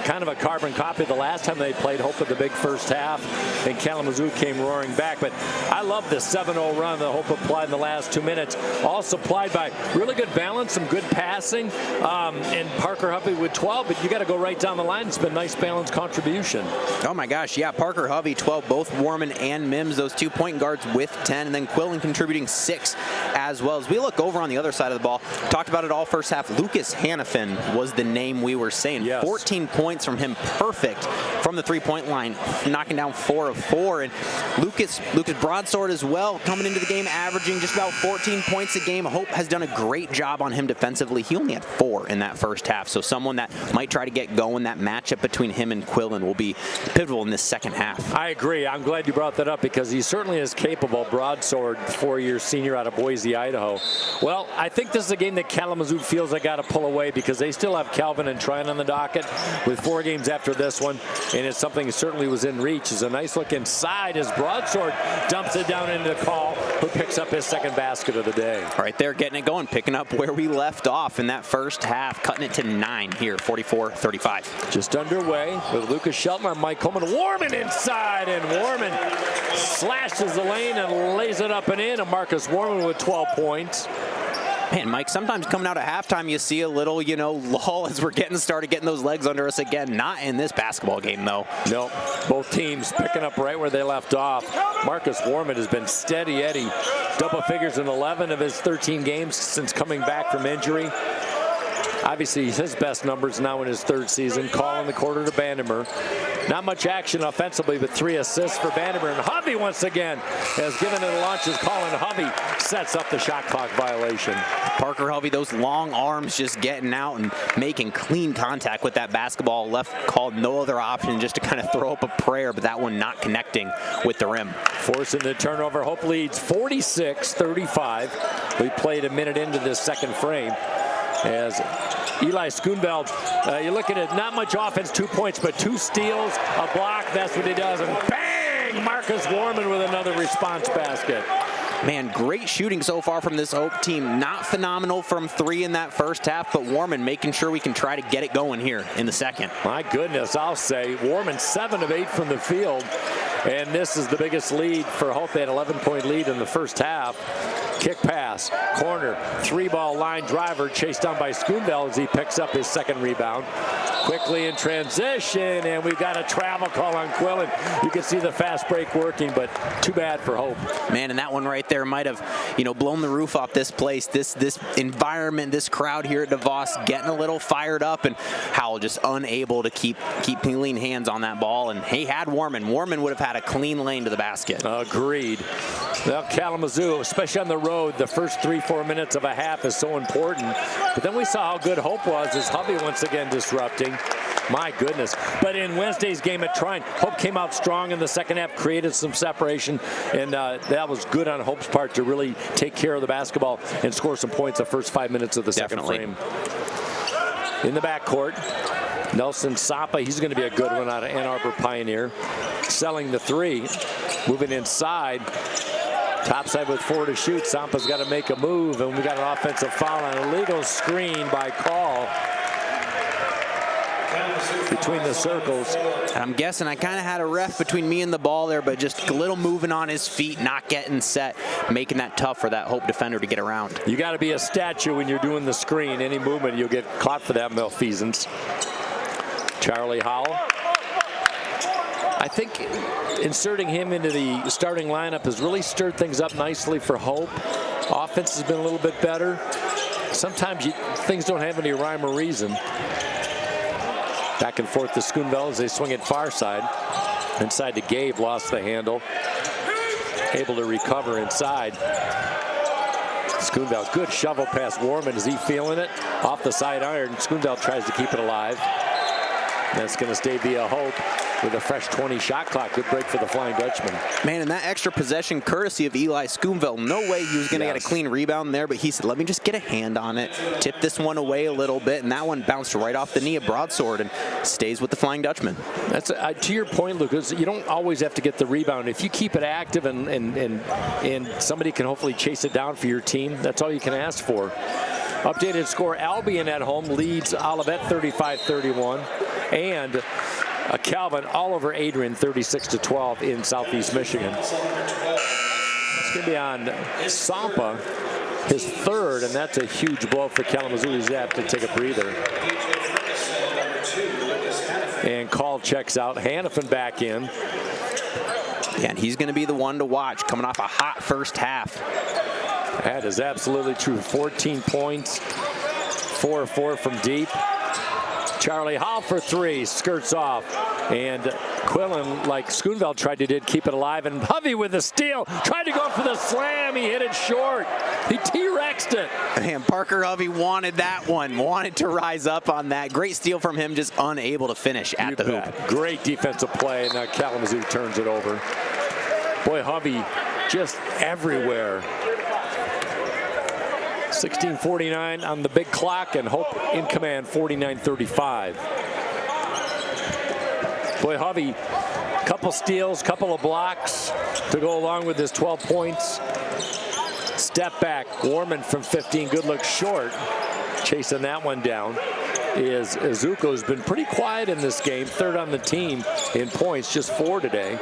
kind of a carbon copy of the last time they played Hope at the big first half, and Kalamazoo came roaring back. But I love this 7-0 run that Hope applied in the last 2 minutes, all supplied by really good balance, some good passing, and Parker Hovey with 12, but you got to go right down the line. It's been a nice balanced contribution. Oh my gosh, yeah, Parker Hovey 12, both Warman and Mims, those 2 point guards with 10, and then Quillen contributing 6 as well. As as we look over on the other side of the ball, talked about it all first half, Lucas Hannafin was the name we were saying. Yes. 14 points from him, perfect from the three-point line, knocking down 4 of 4. And Lucas Broadsword as well, coming into the game, averaging just about 14 points a game. Hope has done a great job on him defensively. He only had 4 in that first half, so someone that might try to get going. That matchup between him and Quillen will be pivotal in this second half. I agree. I'm glad you brought that up because he certainly is capable. Broadsword, 4-year senior out of Boise, Idaho. Well, I think this is a game that Kalamazoo feels they got to pull away because they still have Calvin and Tryon on the docket with 4 games after this one, and it's something that certainly was in reach. It's a nice look inside as Broadsword dumps it down into Call, who picks up his second basket of the day. Right there, getting it going, picking up where we left off in that first half, cutting it to 9 here, 44-35. Just underway with Lucas Shelton, Mike Coleman, Warman inside, and Warman slashes the lane and lays it up and in. And Marcus Warman with 12 points. Man, Mike, sometimes coming out of halftime, you see a little, lull as we're getting those legs under us again. Not in this basketball game, though. No, both teams picking up right where they left off. Marcus Warman has been steady Eddie. Double figures in 11 of his 13 games since coming back from injury. Obviously, his best numbers now in his 3rd season. Call in the quarter to Bandemer. Not much action offensively, but 3 assists for Bandemer. And Hovey once again has given it a launch as Colin Hovey sets up the shot clock violation. Parker Hovey, those long arms just getting out and making clean contact with that basketball. Left called no other option just to kind of throw up a prayer, but that one not connecting with the rim. Forcing the turnover. Hope leads 46-35. We played a minute into this second frame. As Eli Schoonveld, you look at it, not much offense, 2 points, but 2 steals, a block, that's what he does. And bang, Marcus Warman with another response basket. Man, great shooting so far from this Hope team. Not phenomenal from 3 in that first half, but Warman making sure we can try to get it going here in the second. My goodness, I'll say. Warman 7 of 8 from the field. And this is the biggest lead for Hope. They had an 11-point lead in the first half. Kick pass, corner, 3-ball line driver, chased down by Schoonveld as he picks up his second rebound. Quickly in transition, and we've got a travel call on Quillen. You can see the fast break working, but too bad for Hope. Man, and that one right there might have, blown the roof off this place, this environment, this crowd here at DeVos getting a little fired up, and Howell just unable to keep clean hands on that ball. And he had Warman. Warman would have had a clean lane to the basket. Agreed. Well, Kalamazoo, especially on the road, the first 3-4 minutes of a half is so important. But then we saw how good Hope was as Hovey once again disrupting. My goodness. But in Wednesday's game at Trine, Hope came out strong in the second half, created some separation, and that was good on Hope's part to really take care of the basketball and score some points the first 5 minutes of the second frame. In the backcourt, Nelson Sampa, he's going to be a good one out of Ann Arbor Pioneer. Selling the 3, moving inside. Topside with 4 to shoot. Sampa's got to make a move, and we got an offensive foul on an illegal screen by Call between the circles. And I'm guessing I kind of had a ref between me and the ball there, but just a little moving on his feet, not getting set, making that tough for that Hope defender to get around. You got to be a statue when you're doing the screen. Any movement, you'll get caught for that malfeasance. Charlie Howell. I think inserting him into the starting lineup has really stirred things up nicely for Hope. Offense has been a little bit better. Sometimes things don't have any rhyme or reason. Back and forth to Schoonveld as they swing it far side. Inside to Gabe, lost the handle. Able to recover inside. Schoonveld, good shovel past Warman. Is he feeling it? Off the side iron. Schoonveld tries to keep it alive. That's going to stay via Hope with a fresh 20 shot clock. Good break for the Flying Dutchman. Man, and that extra possession courtesy of Eli Schoonveld. No way he was going to get a clean rebound there, but he said, let me just get a hand on it. Tip this one away a little bit, and that one bounced right off the knee of Broadsword and stays with the Flying Dutchman. That's to your point, Lucas, you don't always have to get the rebound. If you keep it active and somebody can hopefully chase it down for your team, that's all you can ask for. Updated score, Albion at home leads Olivet 35-31. And Calvin all over Adrian 36-12 in Southeast Michigan. It's going to be on Sampa, his 3rd, and that's a huge blow for Kalamazoo. He's going to have to take a breather. And Call checks out. Hannafin back in. Yeah, and he's going to be the one to watch coming off a hot first half. That is absolutely true. 14 points, 4 of 4 from deep. Charlie Hall for 3, skirts off. And Quillen, like Schoonveld tried to do, keep it alive. And Hovey with the steal, tried to go for the slam. He hit it short. He T-Rexed it. And Parker Hovey wanted that one, wanted to rise up on that. Great steal from him, just unable to finish at the hoop. Great defensive play, and now Kalamazoo turns it over. Boy, Hovey just everywhere. 16:49 on the big clock, and Hope in command, 49-35. Boy, Hovey, couple steals, couple of blocks to go along with his 12 points. Step back, Warman from 15, good look short. Chasing that one down is Izuko, who's been pretty quiet in this game, third on the team in points, just 4 today.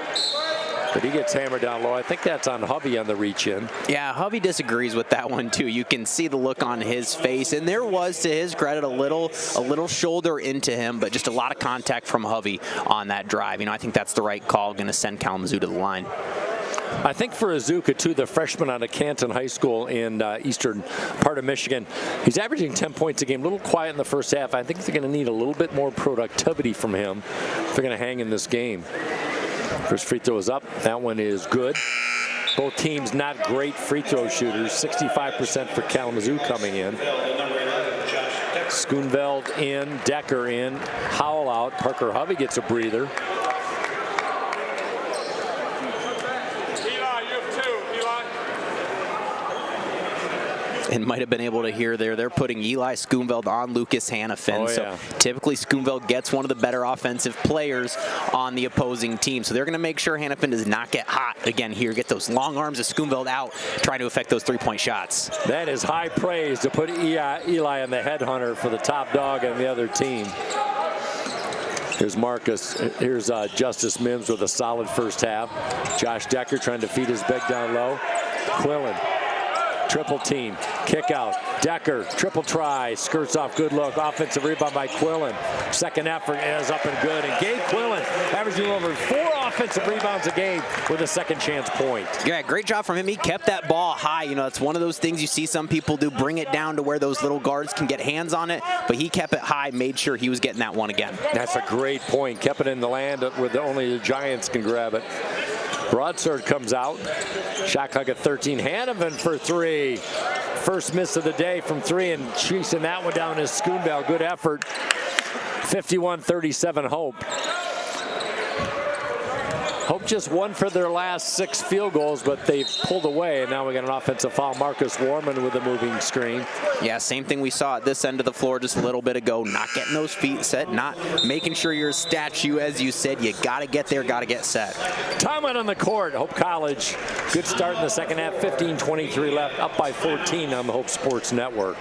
But he gets hammered down low. I think that's on Hovey on the reach-in. Yeah, Hovey disagrees with that one, too. You can see the look on his face. And there was, to his credit, a little shoulder into him, but just a lot of contact from Hovey on that drive. You know, I think that's the right call, going to send Kalamazoo to the line. I think for Izuka, too, the freshman out of Canton High School in eastern part of Michigan, he's averaging 10 points a game, a little quiet in the first half. I think they're going to need a little bit more productivity from him if they're going to hang in this game. First free throw is up. That one is good. Both teams not great free throw shooters. 65% for Kalamazoo coming in. Schoonveld in, Decker in, Howell out. Parker Hovey gets a breather. And might have been able to hear there, they're putting Eli Schoonveld on Lucas Hannafin. Oh, yeah. So typically Schoonveld gets one of the better offensive players on the opposing team. So they're going to make sure Hannafin does not get hot again here. Get those long arms of Schoonveld out, trying to affect those three-point shots. That is high praise to put Eli on the headhunter for the top dog on the other team. Here's Marcus. Here's Justice Mims with a solid first half. Josh Decker trying to feed his big down low. Quillen. Triple team, kick out, Decker, triple try, skirts off, good look, offensive rebound by Quillen. Second effort is up and good, and Gabe Quillen averaging over 4 offensive rebounds a game with a second chance point. Yeah, great job from him. He kept that ball high. You know, it's one of those things you see some people do, bring it down to where those little guards can get hands on it, but he kept it high, made sure he was getting that one again. That's a great point, kept it in the land where only the Giants can grab it. Broadsword comes out. Shot clock at 13. Hannafin for 3. First miss of the day from 3, and chasing that one down is Schoonveld. Good effort. 51-37 Hope. Hope just won for their last 6 field goals, but they've pulled away, and now we got an offensive foul. Marcus Warman with a moving screen. Yeah, same thing we saw at this end of the floor just a little bit ago. Not getting those feet set, not making sure you're a statue, as you said. You got to get there, got to get set. Timeout on the court. Hope College. Good start in the second half. 15:23 left, up by 14 on the Hope Sports Network.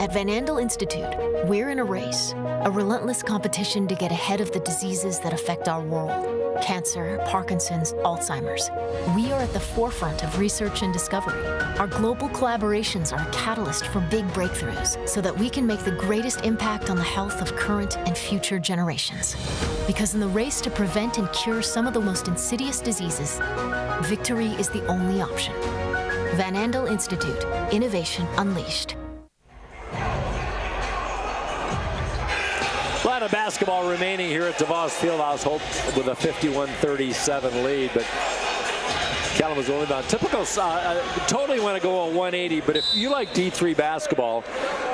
At Van Andel Institute, we're in a race, a relentless competition to get ahead of the diseases that affect our world. Cancer, Parkinson's, Alzheimer's. We are at the forefront of research and discovery. Our global collaborations are a catalyst for big breakthroughs so that we can make the greatest impact on the health of current and future generations. Because in the race to prevent and cure some of the most insidious diseases, victory is the only option. Van Andel Institute, Innovation Unleashed. A lot of basketball remaining here at DeVos Fieldhouse. Hope with a 51-37 lead, but Kalamazoo only about typical. Totally want to go on 180, but if you like D3 basketball,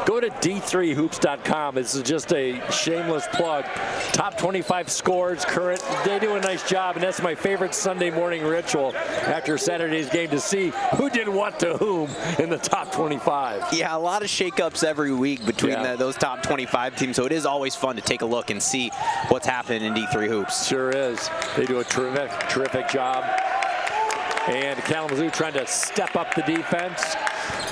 go to d3hoops.com. This is just a shameless plug. Top 25 scores, current. They do a nice job, and that's my favorite Sunday morning ritual after Saturday's game, to see who did what to whom in the top 25. Yeah, a lot of shakeups every week between those top 25 teams, so it is always fun to take a look and see what's happening in D3 Hoops. Sure is. They do a terrific job. And Kalamazoo trying to step up the defense.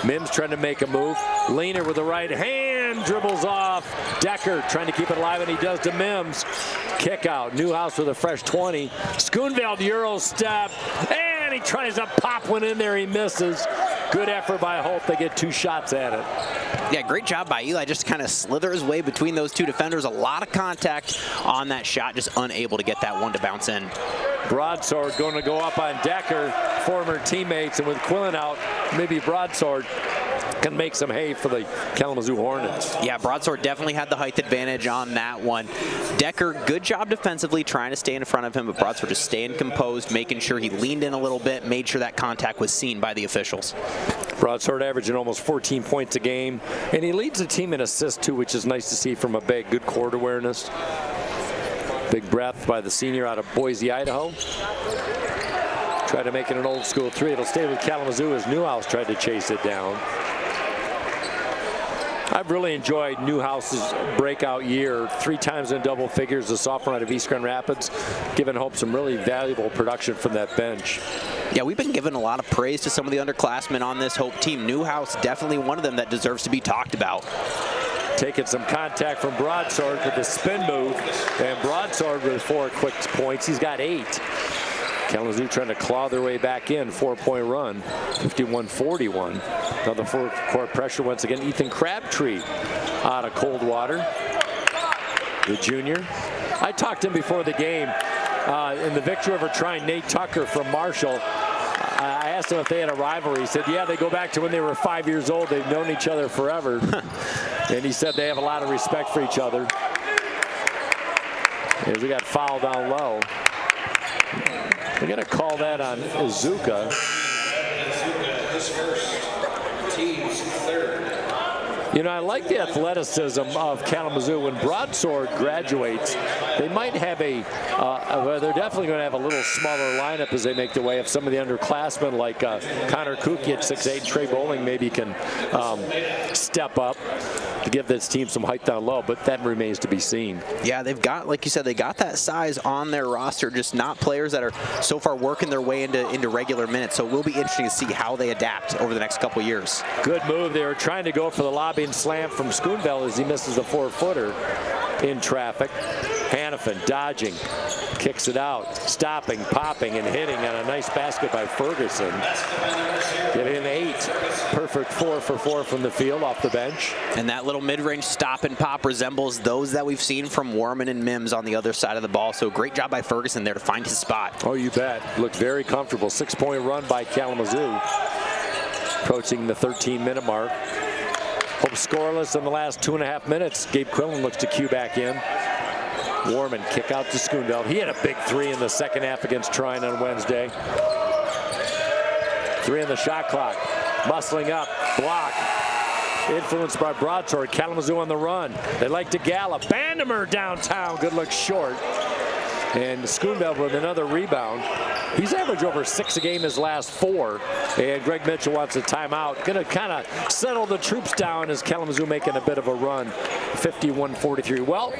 Mims trying to make a move. Leaner with the right hand, dribbles off. Decker trying to keep it alive, and he does to Mims. Kick out. Newhouse with a fresh 20. Schoonveld Euro step, and he tries to pop one in there. He misses. Good effort by Hope. They get 2 shots at it. Yeah, great job by Eli. Just kind of slither his way between those 2 defenders. A lot of contact on that shot, just unable to get that one to bounce in. Broadsword going to go up on Decker, former teammates, and with Quillen out, maybe Broadsword can make some hay for the Kalamazoo Hornets. Yeah, Broadsword definitely had the height advantage on that one. Decker, good job defensively trying to stay in front of him, but Broadsword just staying composed, making sure he leaned in a little bit, made sure that contact was seen by the officials. Broadsword averaging almost 14 points a game, and he leads the team in assists too, which is nice to see from a big, good court awareness. Big breath by the senior out of Boise, Idaho. Try to make it an old school 3. It'll stay with Kalamazoo as Newhouse tried to chase it down. I've really enjoyed Newhouse's breakout year. 3 times in double figures, a sophomore out of East Grand Rapids, giving Hope some really valuable production from that bench. Yeah, we've been giving a lot of praise to some of the underclassmen on this Hope team. Newhouse definitely one of them that deserves to be talked about. Taking some contact from Broadsword with the spin move, and Broadsword with 4 quick points. He's got 8. Kalamazoo trying to claw their way back in, 4-point run, 51-41. Now the full court pressure once again. Ethan Crabtree out of Coldwater, the junior. I talked to him before the game in the victory over trying Nate Tucker from Marshall. I asked him if they had a rivalry. He said, yeah, they go back to when they were 5 years old. They've known each other forever. And he said they have a lot of respect for each other. As we got fouled down low. We're going to call that on Izuka. You know, I like the athleticism of Kalamazoo. When Broadsword graduates, they might have they're definitely going to have a little smaller lineup as they make their way. If some of the underclassmen like Connor Kuki at 6'8", Trey Bowling maybe can step up to give this team some height down low, but that remains to be seen. Yeah, they've got, like you said, they got that size on their roster, just not players that are so far working their way into regular minutes. So it will be interesting to see how they adapt over the next couple years. Good move. They were trying to go for the lobby and slam from Schoonveld as he misses a 4-footer in traffic. Hannafin dodging, kicks it out, stopping, popping, and hitting on a nice basket by Ferguson. Getting an 8. Perfect 4 for 4 from the field off the bench. And that little mid-range stop and pop resembles those that we've seen from Warman and Mims on the other side of the ball. So great job by Ferguson there to find his spot. Oh, you bet. Looked very comfortable. 6-point run by Kalamazoo. Approaching the 13-minute mark. Hope scoreless in the last 2.5 minutes. Gabe Quillen looks to cue back in. Warman kick out to Schoonveld. He had a big 3 in the second half against Trine on Wednesday. 3 on the shot clock. Muscling up, block. Influenced by Broadsword. Kalamazoo on the run. They like to gallop. Bandemer downtown. Good look short. And Schoonveld with another rebound. He's averaged over 6 a game his last 4. And Greg Mitchell wants a timeout. Going to kind of settle the troops down as Kalamazoo making a bit of a run. 51-43. Well,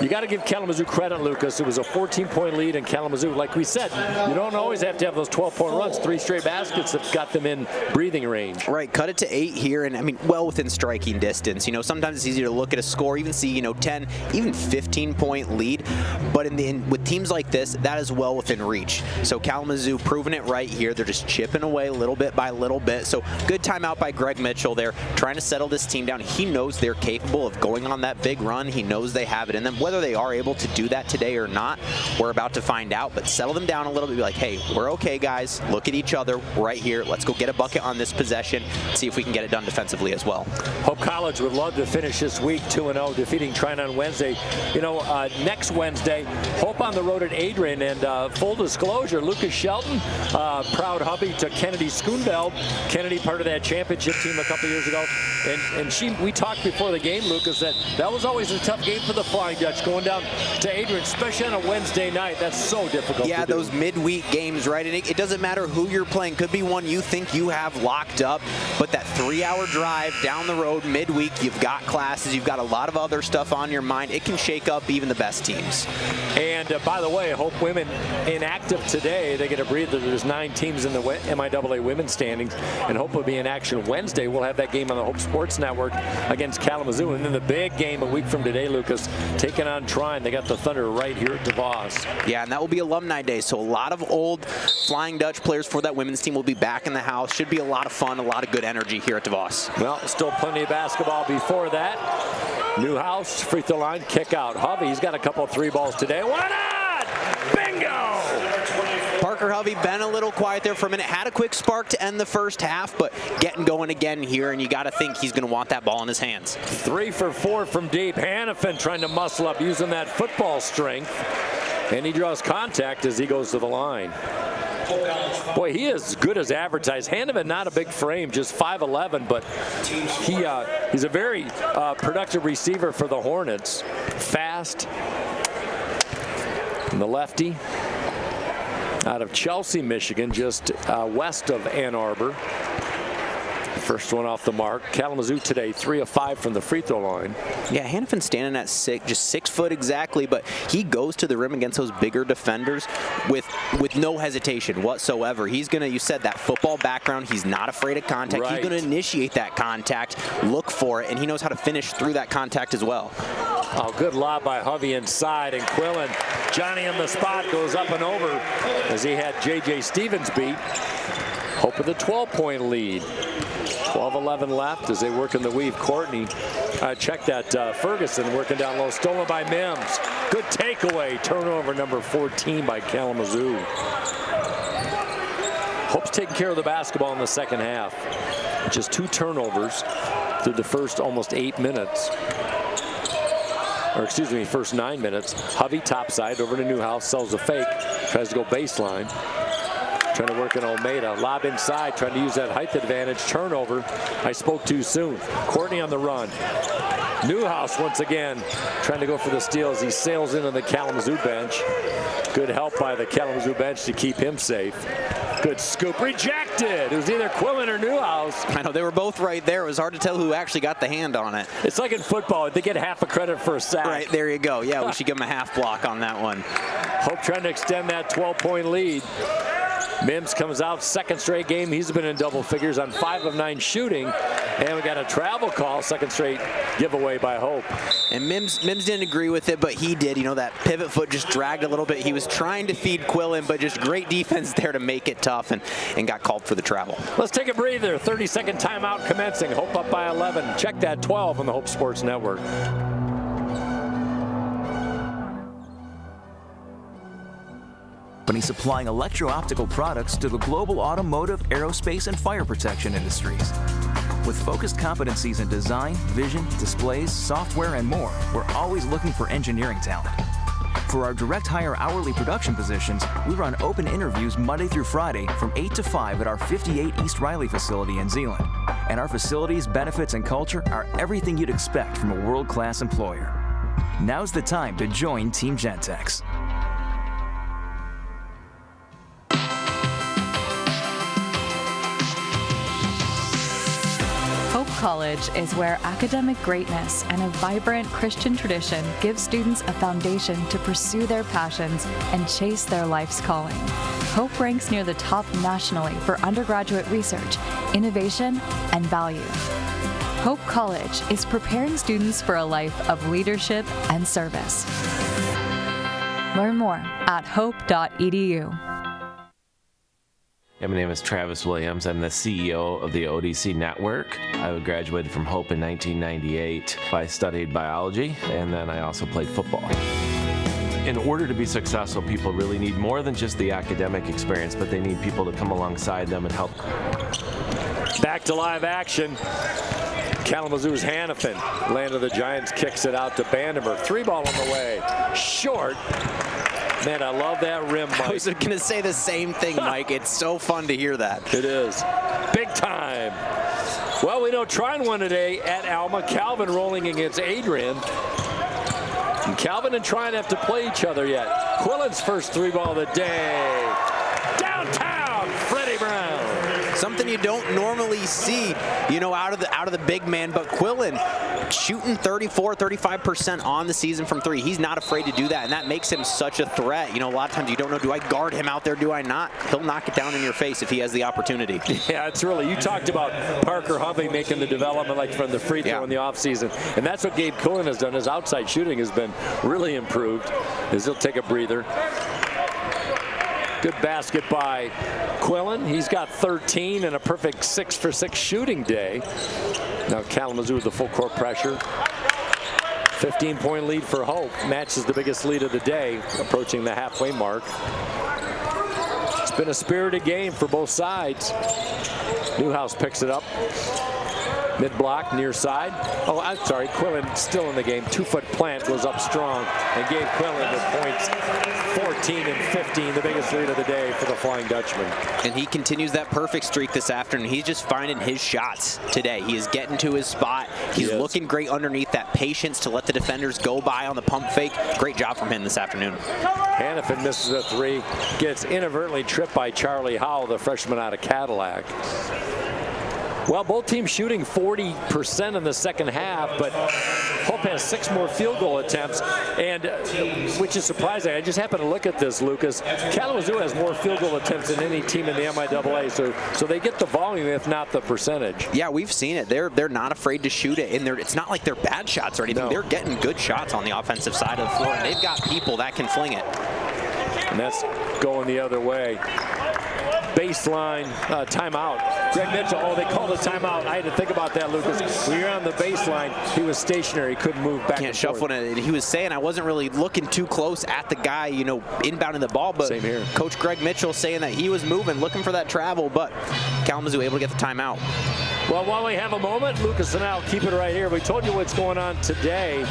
you got to give Kalamazoo credit, Lucas. It was a 14-point lead in Kalamazoo. Like we said, you don't always have to have those 12-point runs. 3 straight baskets that got them in breathing range. Right, cut it to 8 here, and I mean, well within striking distance. You know, sometimes it's easy to look at a score, even see, you know, 10, even 15-point lead. But with teams like this, that is well within reach. So Kalamazoo proving it right here. They're just chipping away little bit by little bit. So good timeout by Greg Mitchell there, trying to settle this team down. He knows they're capable of going on that big run. He knows they have it in them. Whether they are able to do that today or not, we're about to find out. But settle them down a little bit. Be like, hey, we're okay, guys. Look at each other right here. Let's go get a bucket on this possession. See if we can get it done defensively as well. Hope College would love to finish this week 2-0, defeating Trine on Wednesday. You know, next Wednesday, Hope on the road at Adrian. And full disclosure, Lucas Shelton, proud hubby to Kennedy Schoonveld. Kennedy part of that championship team a couple years ago. And we talked before the game, Lucas, that was always a tough game for the Flying Dutch going down to Adrian, especially on a Wednesday night. That's so difficult to do. Those midweek games, right? And it doesn't matter who you're playing. Could be one you think you have locked up, but that 3-hour drive down the road midweek, you've got classes, you've got a lot of other stuff on your mind. It can shake up even the best teams. And by the way, Hope women inactive today. They get a breather. There's 9 teams in the MIAA women's standings, and Hope will be in action Wednesday. We'll have that game on the Hope Sports Network against Kalamazoo. And then the big game a week from today, Lucas, taking on Trine. They got the Thunder right here at DeVos. Yeah, and that will be Alumni Day, so a lot of old Flying Dutch players for that women's team will be back in the house. Should be a lot of fun, a lot of good energy here at DeVos. Well, still plenty of basketball before that. Newhouse, free throw line, kick out. Hovey, he's got a couple of 3 balls today. Why not? Bingo! Parker Hovey been a little quiet there for a minute. Had a quick spark to end the first half, but getting going again here, and you got to think he's going to want that ball in his hands. 3 for 4 from deep. Hannafin trying to muscle up, using that football strength. And he draws contact as he goes to the line. Boy, he is as good as advertised. Hannafin, not a big frame, just 5'11", but he's a very productive receiver for the Hornets. Fast. And the lefty out of Chelsea, Michigan, just west of Ann Arbor. First one off the mark. Kalamazoo today, 3 of 5 from the free throw line. Yeah, Hannafin standing at 6, just 6 foot exactly, but he goes to the rim against those bigger defenders with no hesitation whatsoever. He's going to, you said that football background, he's not afraid of contact. Right. He's going to initiate that contact, look for it, and he knows how to finish through that contact as well. Oh, good lob by Hovey inside, and Quillen, Johnny on the spot, goes up and over as he had J.J. Stevens beat. Hope with a 12-point lead. 12-11 left as they work in the weave. Courtney, check that, Ferguson working down low, stolen by Mims. Good takeaway, turnover number 14 by Kalamazoo. Hope's taking care of the basketball in the second half. Just 2 turnovers through the first almost 8 minutes. Or excuse me, first 9 minutes. Hovey topside over to Newhouse, sells a fake, tries to go baseline. Trying to work in Almeida. Lob inside, trying to use that height advantage. Turnover. I spoke too soon. Courtney on the run. Newhouse once again trying to go for the steal as he sails into the Kalamazoo bench. Good help by the Kalamazoo bench to keep him safe. Good scoop. Rejected. It was either Quillen or Newhouse. I know, they were both right there. It was hard to tell who actually got the hand on it. It's like in football. They get half a credit for a sack. Right, there you go. Yeah, we should give him a half block on that one. Hope trying to extend that 12-point lead. Mims comes out, second straight game. He's been in double figures on 5 of 9 shooting. And we got a travel call, second straight giveaway by Hope. And Mims didn't agree with it, but he did. You know, that pivot foot just dragged a little bit. He was trying to feed Quillen, but just great defense there to make it tough, and got called for the travel. Let's take a breather. 30-second timeout commencing. Hope up by 11. Check that 12 on the Hope Sports Network. Company supplying electro-optical products to the global automotive, aerospace, and fire protection industries. With focused competencies in design, vision, displays, software, and more, we're always looking for engineering talent. For our direct hire hourly production positions, we run open interviews Monday through Friday from 8 to 5 at our 58 East Riley facility in Zeeland. And our facilities, benefits, and culture are everything you'd expect from a world-class employer. Now's the time to join Team Gentex. Hope College is where academic greatness and a vibrant Christian tradition give students a foundation to pursue their passions and chase their life's calling. Hope ranks near the top nationally for undergraduate research, innovation, and value. Hope College is preparing students for a life of leadership and service. Learn more at hope.edu. My name is Travis Williams. I'm the CEO of the ODC Network. I graduated from Hope in 1998. I studied biology, and then I also played football. In order to be successful, people really need more than just the academic experience, but they need people to come alongside them and help. Back to live action. Kalamazoo's Hannafin. Land of the Giants kicks it out to Bandemer. 3-ball on the way. Short. Man, I love that rim, Mike. I was going to say the same thing, Mike. It's so fun to hear that. It is. Big time. Well, we know Trine won today at Alma. Calvin rolling against Adrian. And Calvin and Trine have to play each other yet. Quillen's first 3-ball of the day. Downtown, Freddie Brown. something you don't normally see, out of the big man. But Quillen shooting 34-35% on the season from three. He's not afraid to do that, and that makes him such a threat. A lot of times you don't know, do I guard him out there, do I not? He'll knock it down in your face if he has the opportunity. Yeah, it's really, you talked about Parker Hovey making the development like from the free throw in the offseason, and that's what Gabe Quillen has done. His outside shooting has been really improved, as he'll take a breather. Good basket by Quillen. He's got 13 and a perfect 6 for 6 shooting day. Now Kalamazoo with the full court pressure. 15-point lead for Hope. Matches the biggest lead of the day, approaching the halfway mark. It's been a spirited game for both sides. Newhouse picks it up. Mid-block, near side. Oh, I'm sorry, Quillen still in the game. 2-foot plant goes up strong and gave Quillen the points. 14 and 15, the biggest lead of the day for the Flying Dutchman. And he continues that perfect streak this afternoon. He's just finding his shots today. He is getting to his spot. He's looking great underneath, that patience to let the defenders go by on the pump fake. Great job from him this afternoon. Hannafin misses a three, gets inadvertently tripped by Charlie Howell, the freshman out of Cadillac. Well, both teams shooting 40% in the second half, but Hope has 6 more field goal attempts, and which is surprising. I just happened to look at this, Lucas. Kalamazoo has more field goal attempts than any team in the MIAA, so they get the volume, if not the percentage. Yeah, we've seen it. They're not afraid to shoot it, and it's not like they're bad shots or anything. No. They're getting good shots on the offensive side of the floor, and they've got people that can fling it. And that's going the other way. Baseline timeout. Greg Mitchell, they called a timeout. I had to think about that, Lucas. When you're on the baseline, he was stationary. He couldn't move back and forth. Can't shuffle it. He was saying I wasn't really looking too close at the guy, inbounding the ball. But same here. Coach Greg Mitchell saying that he was moving, looking for that travel, but Kalamazoo able to get the timeout. Well, while we have a moment, Lucas and I'll keep it right here. We told you what's going on today.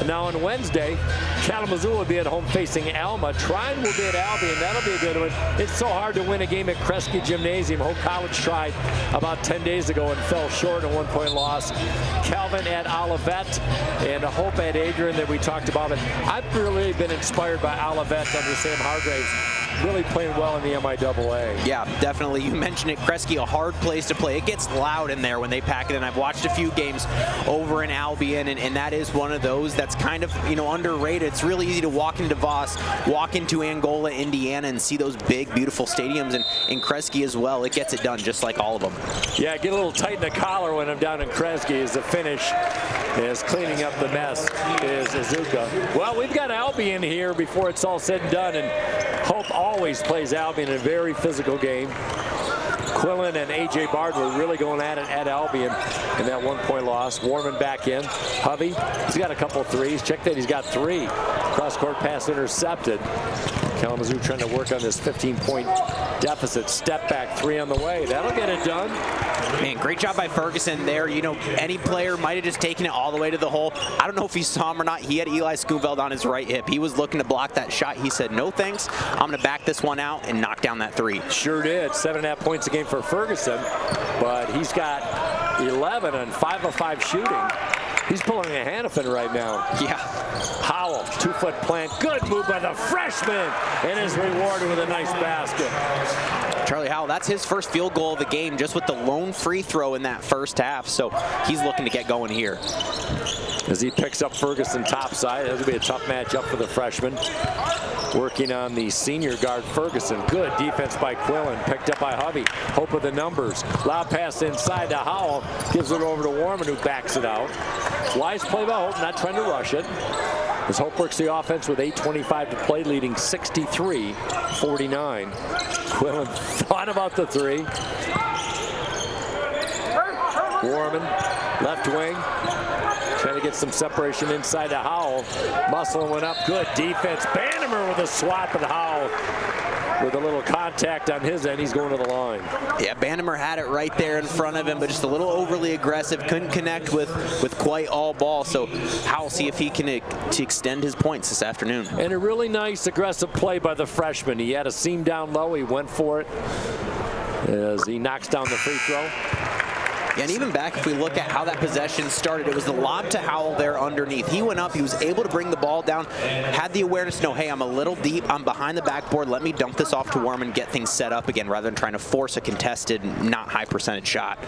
Now on Wednesday, Kalamazoo will be at home facing Alma. Trine will be at Albion. That'll be a good one. It's so hard to win a game at Kresge Gymnasium. Hope College tried about 10 days ago and fell short, a 1-point loss. Calvin at Olivet and a Hope at Adrian that we talked about. But I've really been inspired by Olivet under Sam Hargraves. Really playing well in the MIAA. Yeah, definitely. You mentioned it, Kresge, a hard place to play. It gets loud in there when they pack it in. I've watched a few games over in Albion, and that is one of those that's kind of, underrated. It's really easy to walk into Voss, walk into Angola, Indiana, and see those big, beautiful stadiums, and in Kresge as well. It gets it done just like all of them. Yeah, get a little tight in the collar when I'm down in Kresge as the finish is cleaning up the mess is Izuka. Well, we've got Albion here before it's all said and done, and Hope always plays Albion in a very physical game. Quillen and A.J. Bard were really going at it at Albion in that 1-point loss. Warman back in. Hovey, he's got a couple of threes. Check that, he's got 3. Cross-court pass intercepted. Kalamazoo trying to work on this 15-point deficit. Step back 3 on the way. That'll get it done. Man, great job by Ferguson there. Any player might have just taken it all the way to the hole. I don't know if he saw him or not. He had Eli Schoonveld on his right hip. He was looking to block that shot. He said, no thanks. I'm going to back this one out and knock down that 3. Sure did. 7.5 points a game for Ferguson, but he's got 11 on 5 of 5 shooting. He's pulling a Hannafin right now. Yeah. Howell, 2-foot plant. Good move by the freshman, and is rewarded with a nice basket. Charlie Howell, that's his first field goal of the game, just with the lone free throw in that first half. So he's looking to get going here. As he picks up Ferguson topside, that'll be a tough matchup for the freshman. Working on the senior guard, Ferguson. Good defense by Quillen, picked up by Hovey. Hope with the numbers. Loud pass inside to Howell. Gives it over to Warman, who backs it out. Wise play by Hope, not trying to rush it. As Hope works the offense with 8:25 to play, leading 63-49. Quillen thought about the 3. Warman, left wing. Trying to get some separation inside to Howell. Muscle went up. Good defense. Bannemer with a swat, but Howell with a little contact on his end. He's going to the line. Yeah, Bannemer had it right there in front of him, but just a little overly aggressive. Couldn't connect with quite all ball. So Howell see if he can extend his points this afternoon. And a really nice aggressive play by the freshman. He had a seam down low. He went for it as he knocks down the free throw. Yeah, and even back, if we look at how that possession started, it was the lob to Howell there underneath. He went up, he was able to bring the ball down, had the awareness to know, hey, I'm a little deep, I'm behind the backboard, let me dump this off to Worman, get things set up again, rather than trying to force a contested, not high percentage shot.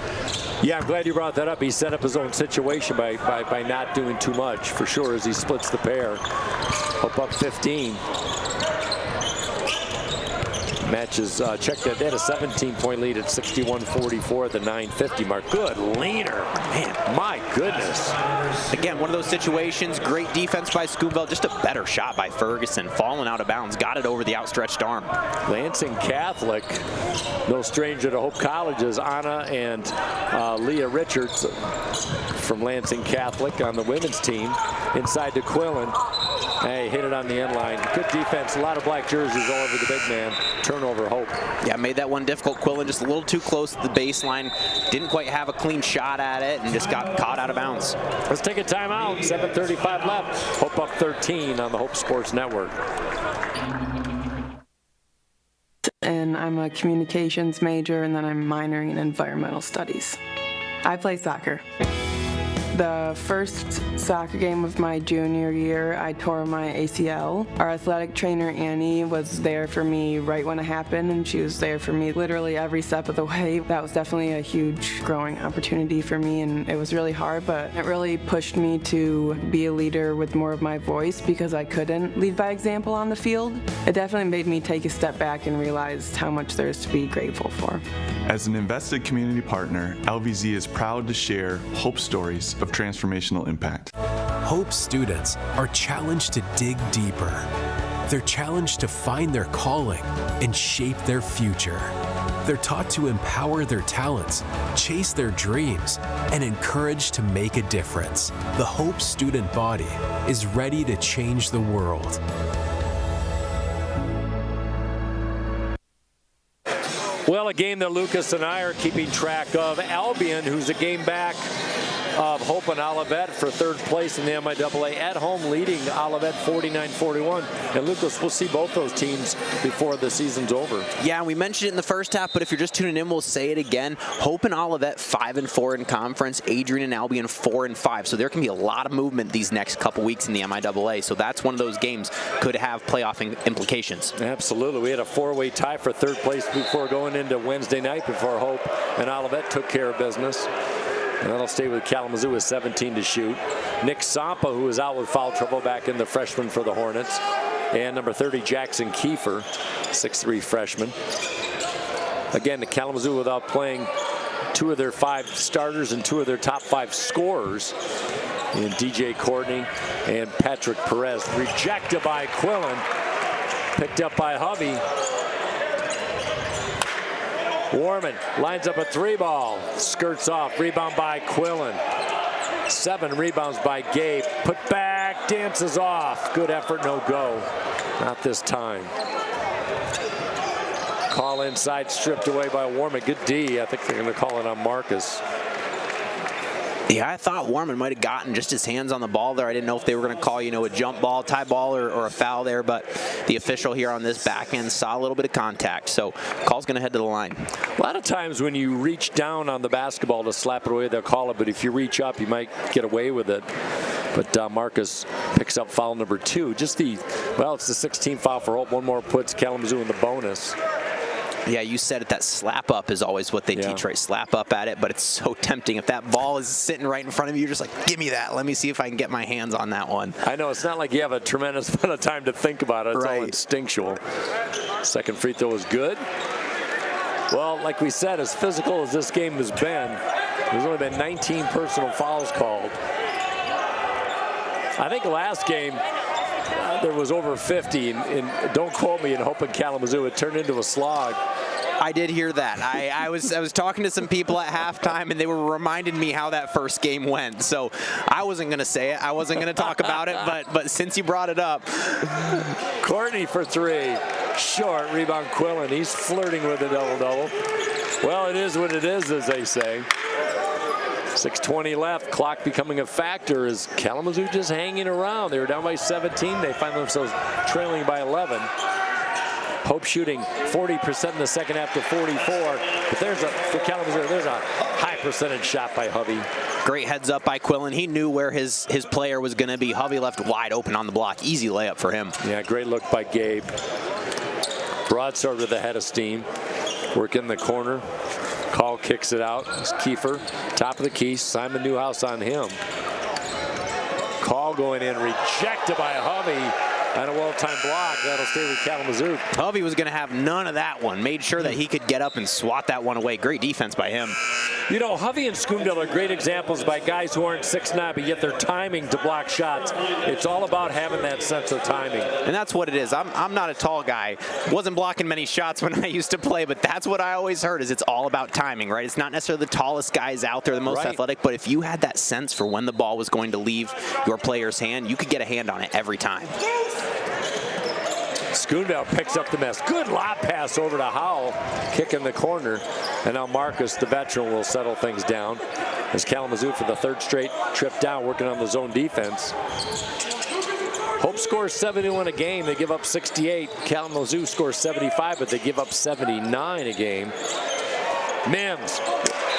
Yeah, I'm glad you brought that up. He set up his own situation by not doing too much, for sure, as he splits the pair. Hope up 15. Matches, check that, they had a 17-point lead at 61-44 at the 9:50 mark. Good leaner, man, my goodness. Again, one of those situations, great defense by Schoonveld, just a better shot by Ferguson, falling out of bounds, got it over the outstretched arm. Lansing Catholic, no stranger to Hope College's Anna and Leah Richards from Lansing Catholic on the women's team, inside to Quillen. Hey, hit it on the end line. Good defense, a lot of black jerseys all over the big man. Turnover, Hope. Yeah, made that one difficult. Quillen just a little too close to the baseline. Didn't quite have a clean shot at it and just got caught out of bounds. Let's take a timeout. 7:35 left. Hope up 13 on the Hope Sports Network. And I'm a communications major, and then I'm minoring in environmental studies. I play soccer. The first soccer game of my junior year, I tore my ACL. Our athletic trainer, Annie, was there for me right when it happened, and she was there for me literally every step of the way. That was definitely a huge growing opportunity for me, and it was really hard, but it really pushed me to be a leader with more of my voice because I couldn't lead by example on the field. It definitely made me take a step back and realize how much there is to be grateful for. As an invested community partner, LVZ is proud to share Hope stories of transformational impact. Hope students are challenged to dig deeper. They're challenged to find their calling and shape their future. They're taught to empower their talents, chase their dreams, and encouraged to make a difference. The Hope student body is ready to change the world. Well, a game that Lucas and I are keeping track of. Albion, who's a game back of Hope and Olivet for third place in the MIAA at home, leading Olivet 49-41. And Lucas, we'll see both those teams before the season's over. Yeah, we mentioned it in the first half, but if you're just tuning in, we'll say it again. Hope and Olivet 5-4 in conference, Adrian and Albion 4-5. So there can be a lot of movement these next couple weeks in the MIAA. So that's one of those games could have playoff implications. Absolutely. We had a four-way tie for third place before going into Wednesday night before Hope and Olivet took care of business. And that'll stay with Kalamazoo with 17 to shoot. Nick Sampa, who is out with foul trouble, back in the freshman for the Hornets. And number 30, Jackson Kiefer, 6'3" freshman. Again, the Kalamazoo without playing two of their 5 starters and 2 of their top 5 scorers in DJ Courtney and Patrick Perez. Rejected by Quillen. Picked up by Hovey. Warman lines up a 3-ball, skirts off, rebound by Quillen. 7 rebounds by Gabe, put back, dances off. Good effort, no go. Not this time. Call inside, stripped away by Warman. Good D. I think they're going to call it on Marcus. Yeah, I thought Warman might have gotten just his hands on the ball there. I didn't know if they were going to call, a jump ball, tie ball, or a foul there, but the official here on this back end saw a little bit of contact, so call's going to head to the line. A lot of times when you reach down on the basketball to slap it away, they'll call it, but if you reach up, you might get away with it. But Marcus picks up foul number 2. It's the 16th foul for Hope. One more puts Kalamazoo in the bonus. Yeah, you said it, that slap up is always what they teach, right? Slap up at it, but it's so tempting. If that ball is sitting right in front of you, you're just like, give me that. Let me see if I can get my hands on that one. I know, it's not like you have a tremendous amount of time to think about it. It's all instinctual. Second free throw is good. Well, like we said, as physical as this game has been, there's only been 19 personal fouls called. I think the last game, there was over 50, and don't quote me, in Hope and Kalamazoo, it turned into a slog. I did hear that. I was talking to some people at halftime, and they were reminding me how that first game went. So I wasn't going to say it. I wasn't going to talk about it, but since you brought it up. Courtney for 3. Short. Rebound Quillen. He's flirting with a double-double. Well, it is what it is, as they say. 6:20 left. Clock becoming a factor. Is Kalamazoo just hanging around? They were down by 17. They find themselves trailing by 11. Hope shooting 40% in the second half to 44. But for Kalamazoo, there's a High percentage shot by Hovey. Great heads up by Quillen. He knew where his player was going to be. Hovey left wide open on the block. Easy layup for him. Yeah, great look by Gabe. Broadsword with the head of steam. Work in the corner. Call kicks it out. It's Kiefer. Top of the key. Simon Newhouse on him. Call going in. Rejected by Hovey. And a well-timed block. That'll stay with Kalamazoo. Hovey was going to have none of that one. Made sure that he could get up and swat that one away. Great defense by him. You know, Hovey and Scoomdale are great examples by guys who aren't 6'9", but yet they're timing to block shots. It's all about having that sense of timing. And that's what it is. I'm not a tall guy. Wasn't blocking many shots when I used to play, but that's what I always heard is it's all about timing, right? It's not necessarily the tallest guys out there, the most athletic, but if you had that sense for when the ball was going to leave your player's hand, you could get a hand on it every time. Scoondale picks up the mess. Good lob pass over to Howell. Kick in the corner. And now Marcus, the veteran, will settle things down as Kalamazoo for the third straight trip down, working on the zone defense. Hope scores 71 a game. They give up 68. Kalamazoo scores 75, but they give up 79 a game. Mims.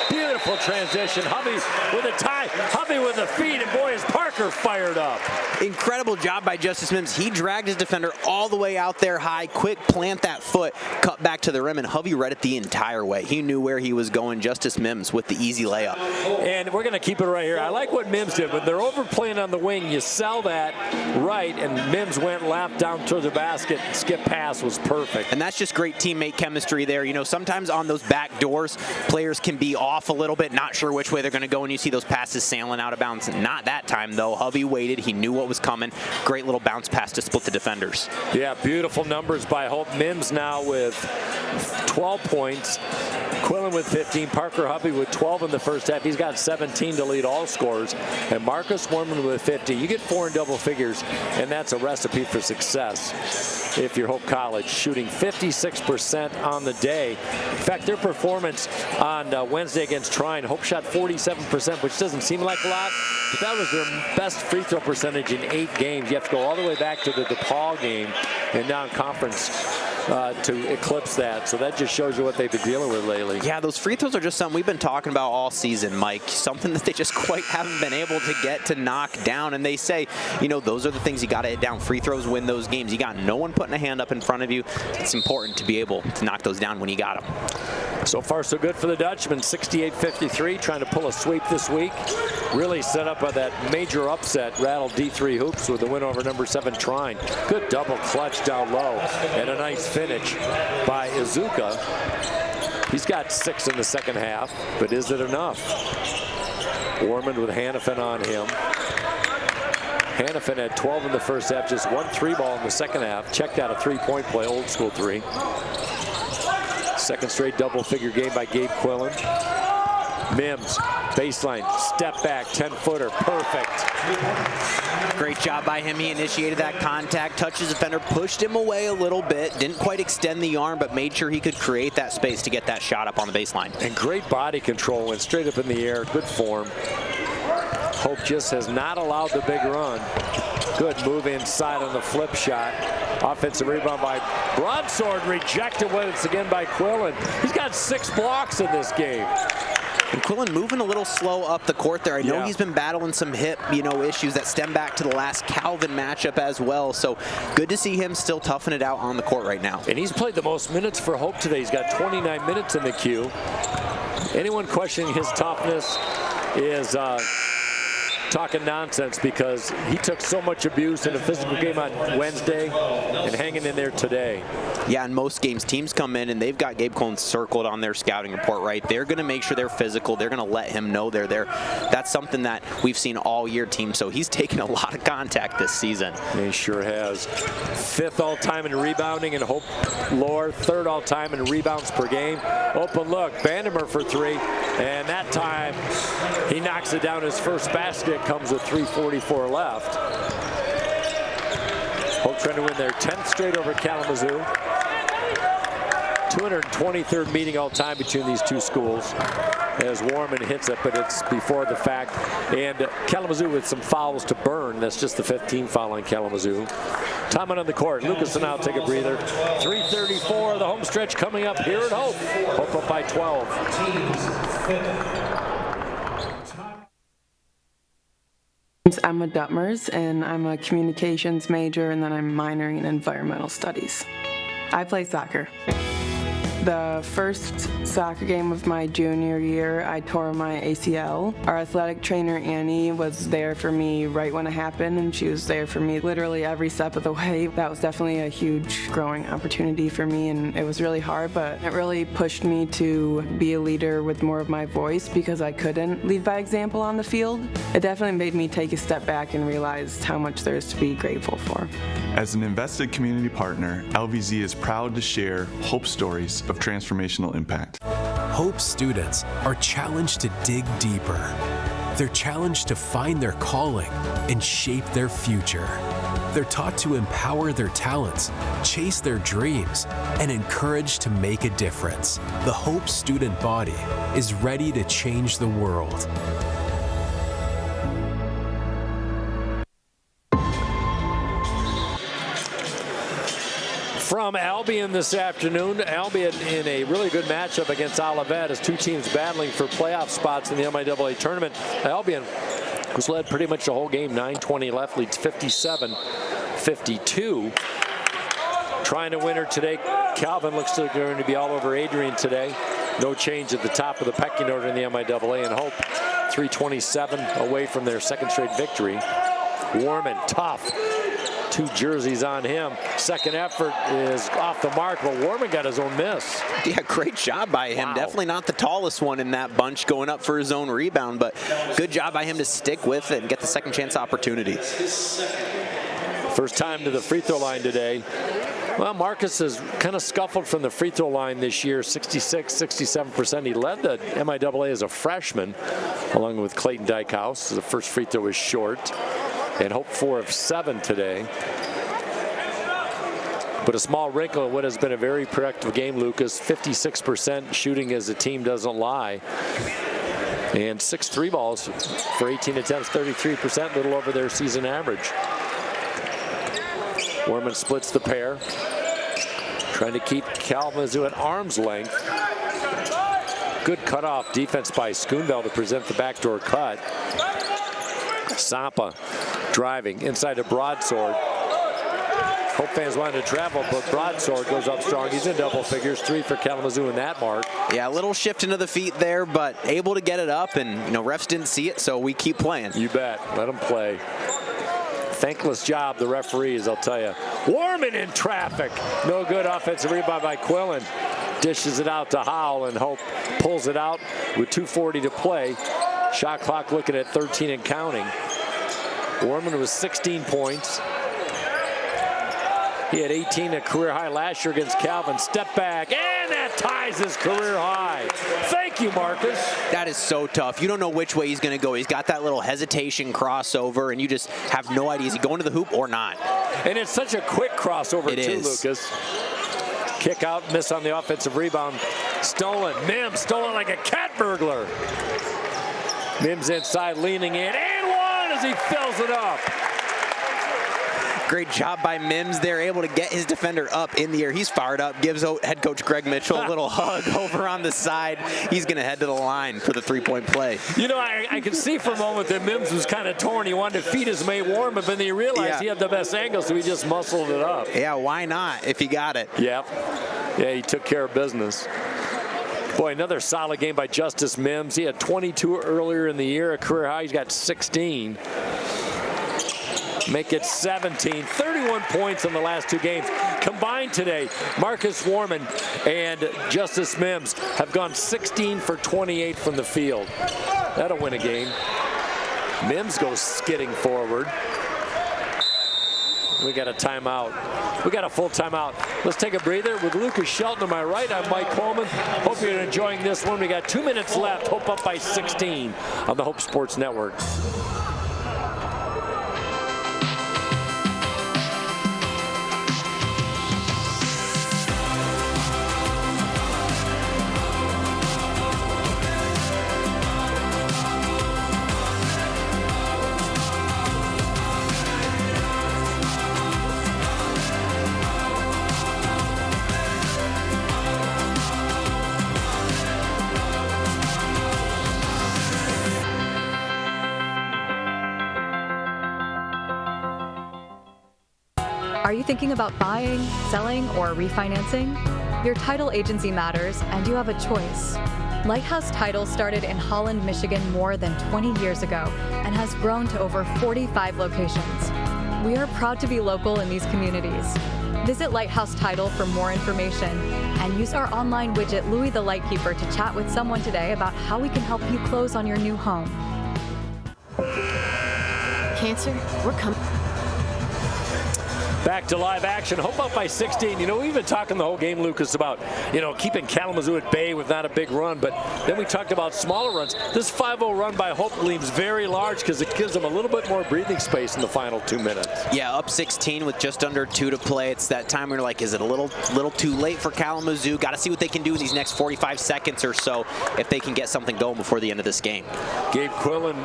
Beautiful transition. Hovey with a tie. Hovey with a feed, and boy, is Parker fired up. Incredible job by Justice Mims. He dragged his defender all the way out there high. Quick plant that foot, cut back to the rim, and Hovey read it the entire way. He knew where he was going. Justice Mims with the easy layup. And we're going to keep it right here. I like what Mims did. When they're overplaying on the wing, you sell that right, and Mims went left down toward the basket. Skip pass was perfect. And that's just great teammate chemistry there. You know, sometimes on those back doors, players can be off a little bit, not sure which way they're going to go, and you see those passes sailing out of bounds. Not that time, though. Hovey waited. He knew what was coming. Great little bounce pass to split the defenders. Yeah, beautiful numbers by Hope. Mims now with 12 points. Quillen with 15. Parker Hovey with 12 in the first half. He's got 17 to lead all scores. And Marcus Warman with 50. You get 4 in double figures, and that's a recipe for success if you're Hope College. Shooting 56% on the day. In fact, their performance on Wednesday against Trine, Hope shot 47%, which doesn't seem like a lot, but that was their best free throw percentage in 8 games. You have to go all the way back to the DePaul game and non-conference to eclipse that. So that just shows you what they've been dealing with lately. Yeah, those free throws are just something we've been talking about all season, Mike. Something that they just quite haven't been able to get to knock down. And they say, you know, those are the things you got to hit down. Free throws win those games. You got no one putting a hand up in front of you. It's important to be able to knock those down when you got them. So far, so good for the Dutchmen. 68-53, trying to pull a sweep this week. Really set up by that major upset. Rattled D3 Hoops with the win over number 7 Trine. Good double clutch down low. And a nice finish by Izuka. He's got 6 in the second half, but is it enough? Warman with Hannafin on him. Hannafin had 12 in the first half, just 1 3-ball in the second half. Checked out a 3-point play, old school 3. Second straight double-figure game by Gabe Quillen. Mims, baseline, step back, 10-footer, perfect. Great job by him. He initiated that contact, touched his defender, pushed him away a little bit, didn't quite extend the arm, but made sure he could create that space to get that shot up on the baseline. And great body control, went straight up in the air, good form. Hope just has not allowed the big run. Good move inside on the flip shot. Offensive rebound by Broadsword, rejected once again by Quillen. He's got 6 blocks in this game. And Quillen moving a little slow up the court there. I know he's been battling some hip, issues that stem back to the last Calvin matchup as well. So good to see him still toughing it out on the court right now. And he's played the most minutes for Hope today. He's got 29 minutes in the queue. Anyone questioning his toughness is talking nonsense, because he took so much abuse in a physical game on Wednesday and hanging in there today. Yeah, in most games, teams come in and they've got Gabe Quillen circled on their scouting report, right? They're going to make sure they're physical. They're going to let him know they're there. That's something that we've seen all year, team. So he's taken a lot of contact this season. He sure has. 5th all-time in rebounding in Hope Lore. 3rd all-time in rebounds per game. Open look, Vandermeer for 3. And that time, he knocks it down. His first basket comes with 3:44 left. Hope trying to win their 10th straight over Kalamazoo. 223rd meeting all time between these two schools as Warman hits it, but it's before the fact. And Kalamazoo with some fouls to burn. That's just the 15th foul on Kalamazoo. Timeout on the court. Lucas will now take a breather. 3:34, the home stretch coming up here at Hope. Hope up by 12. I'm Emma Duttmers, and I'm a communications major, and then I'm minoring in environmental studies. I play soccer. The first soccer game of my junior year, I tore my ACL. Our athletic trainer, Annie, was there for me right when it happened, and she was there for me literally every step of the way. That was definitely a huge growing opportunity for me, and it was really hard, but it really pushed me to be a leader with more of my voice because I couldn't lead by example on the field. It definitely made me take a step back and realize how much there is to be grateful for. As an invested community partner, LVZ is proud to share Hope stories of transformational impact. Hope students are challenged to dig deeper. They're challenged to find their calling and shape their future. They're taught to empower their talents, chase their dreams, and encouraged to make a difference. The Hope student body is ready to change the world. From Albion this afternoon, Albion in a really good matchup against Olivet as two teams battling for playoff spots in the MIAA tournament. Albion was led pretty much the whole game, 9:20 left, leads 57-52. Trying to win her today. Calvin looks like they're going to be all over Adrian today. No change at the top of the pecking order in the MIAA, and Hope 327 away from their second straight victory. Warman, tough. Two jerseys on him. Second effort is off the mark, but Warman got his own miss. Yeah, great job by him. Wow. Definitely not the tallest one in that bunch going up for his own rebound, but good job by him to stick with it and get the second chance opportunity. First time to the free throw line today. Well, Marcus has kind of scuffled from the free throw line this year, 66, 67%. He led the MIAA as a freshman, along with Clayton Dykehouse. The first free throw was short. And Hope 4 of 7 today. But a small wrinkle in what has been a very productive game, Lucas. 56% shooting as a team doesn't lie. And 6 3 balls for 18 attempts, 33%, little over their season average. Warman splits the pair. Trying to keep Kalamazoo at arm's length. Good cutoff defense by Schoonville to present the backdoor cut. Sampa driving inside a Broadsword. Hope fans wanted to travel, but Broadsword goes up strong. He's in double figures, 3 for Kalamazoo in that mark. Yeah, a little shift into the feet there, but able to get it up, and refs didn't see it, so we keep playing. You bet. Let them play. Thankless job, the referees, I'll tell you. Warman in traffic. No good offensive rebound by Quillen. Dishes it out to Howell, and Hope pulls it out with 2:40 to play. Shot clock looking at 13 and counting. Warman was 16 points. He had 18 at career high last year against Calvin. Step back, and that ties his career high. Thank you, Marcus. That is so tough. You don't know which way he's going to go. He's got that little hesitation crossover, and you just have no idea. Is he going to the hoop or not? And it's such a quick crossover, too, Lucas. Kick out, miss on the offensive rebound. Stolen. Mims stolen like a cat burglar. Mims inside, leaning in, and one as he fills it up. Great job by Mims. They're able to get his defender up in the air. He's fired up, gives head coach Greg Mitchell a little hug over on the side. He's going to head to the line for the three-point play. I could see for a moment that Mims was kind of torn. He wanted to feed his mate Warman, but then he realized he had the best angle, so he just muscled it up. Yeah, why not if he got it? Yep. Yeah, he took care of business. Boy, another solid game by Justice Mims. He had 22 earlier in the year, a career high. He's got 16. Make it 17. 31 points in the last 2 games. Combined today, Marcus Warman and Justice Mims have gone 16 for 28 from the field. That'll win a game. Mims goes skidding forward. We got a timeout. We got a full timeout. Let's take a breather with Lucas Shelton to my right. I'm Mike Coleman. Hope you're enjoying this one. We got 2 minutes left. Hope up by 16 on the Hope Sports Network. Are you thinking about buying, selling, or refinancing? Your title agency matters, and you have a choice. Lighthouse Title started in Holland, Michigan more than 20 years ago and has grown to over 45 locations. We are proud to be local in these communities. Visit Lighthouse Title for more information and use our online widget Louis the Lightkeeper to chat with someone today about how we can help you close on your new home. Cancer, we're coming. Back to live action. Hope up by 16. You know, we've been talking the whole game, Lucas, about, you know, keeping Kalamazoo at bay with not a big run. But then we talked about smaller runs. This 5-0 run by Hope gleams very large because it gives them a little bit more breathing space in the final 2 minutes. Yeah, up 16 with just under 2 to play. It's that time where you're like, is it a little too late for Kalamazoo? Got to see what they can do in these next 45 seconds or so if they can get something going before the end of this game. Gabe Quillen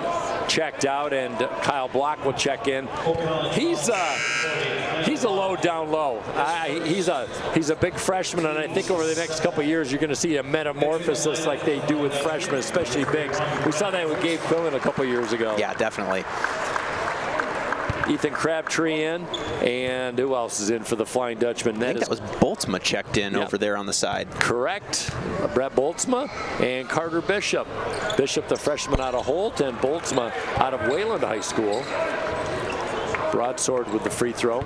checked out, and Kyle Block will check in. He's a low down low. He's a big freshman, and I think over the next couple of years you're going to see a metamorphosis like they do with freshmen, especially bigs. We saw that with Gabe Quillen a couple of years ago. Yeah, definitely. Ethan Crabtree in, and who else is in for the Flying Dutchman? I think that was Boltzma checked in over there on the side. Correct. Brett Boltzma and Carter Bishop. Bishop, the freshman out of Holt, and Boltzma out of Wayland High School. Broadsword with the free throw.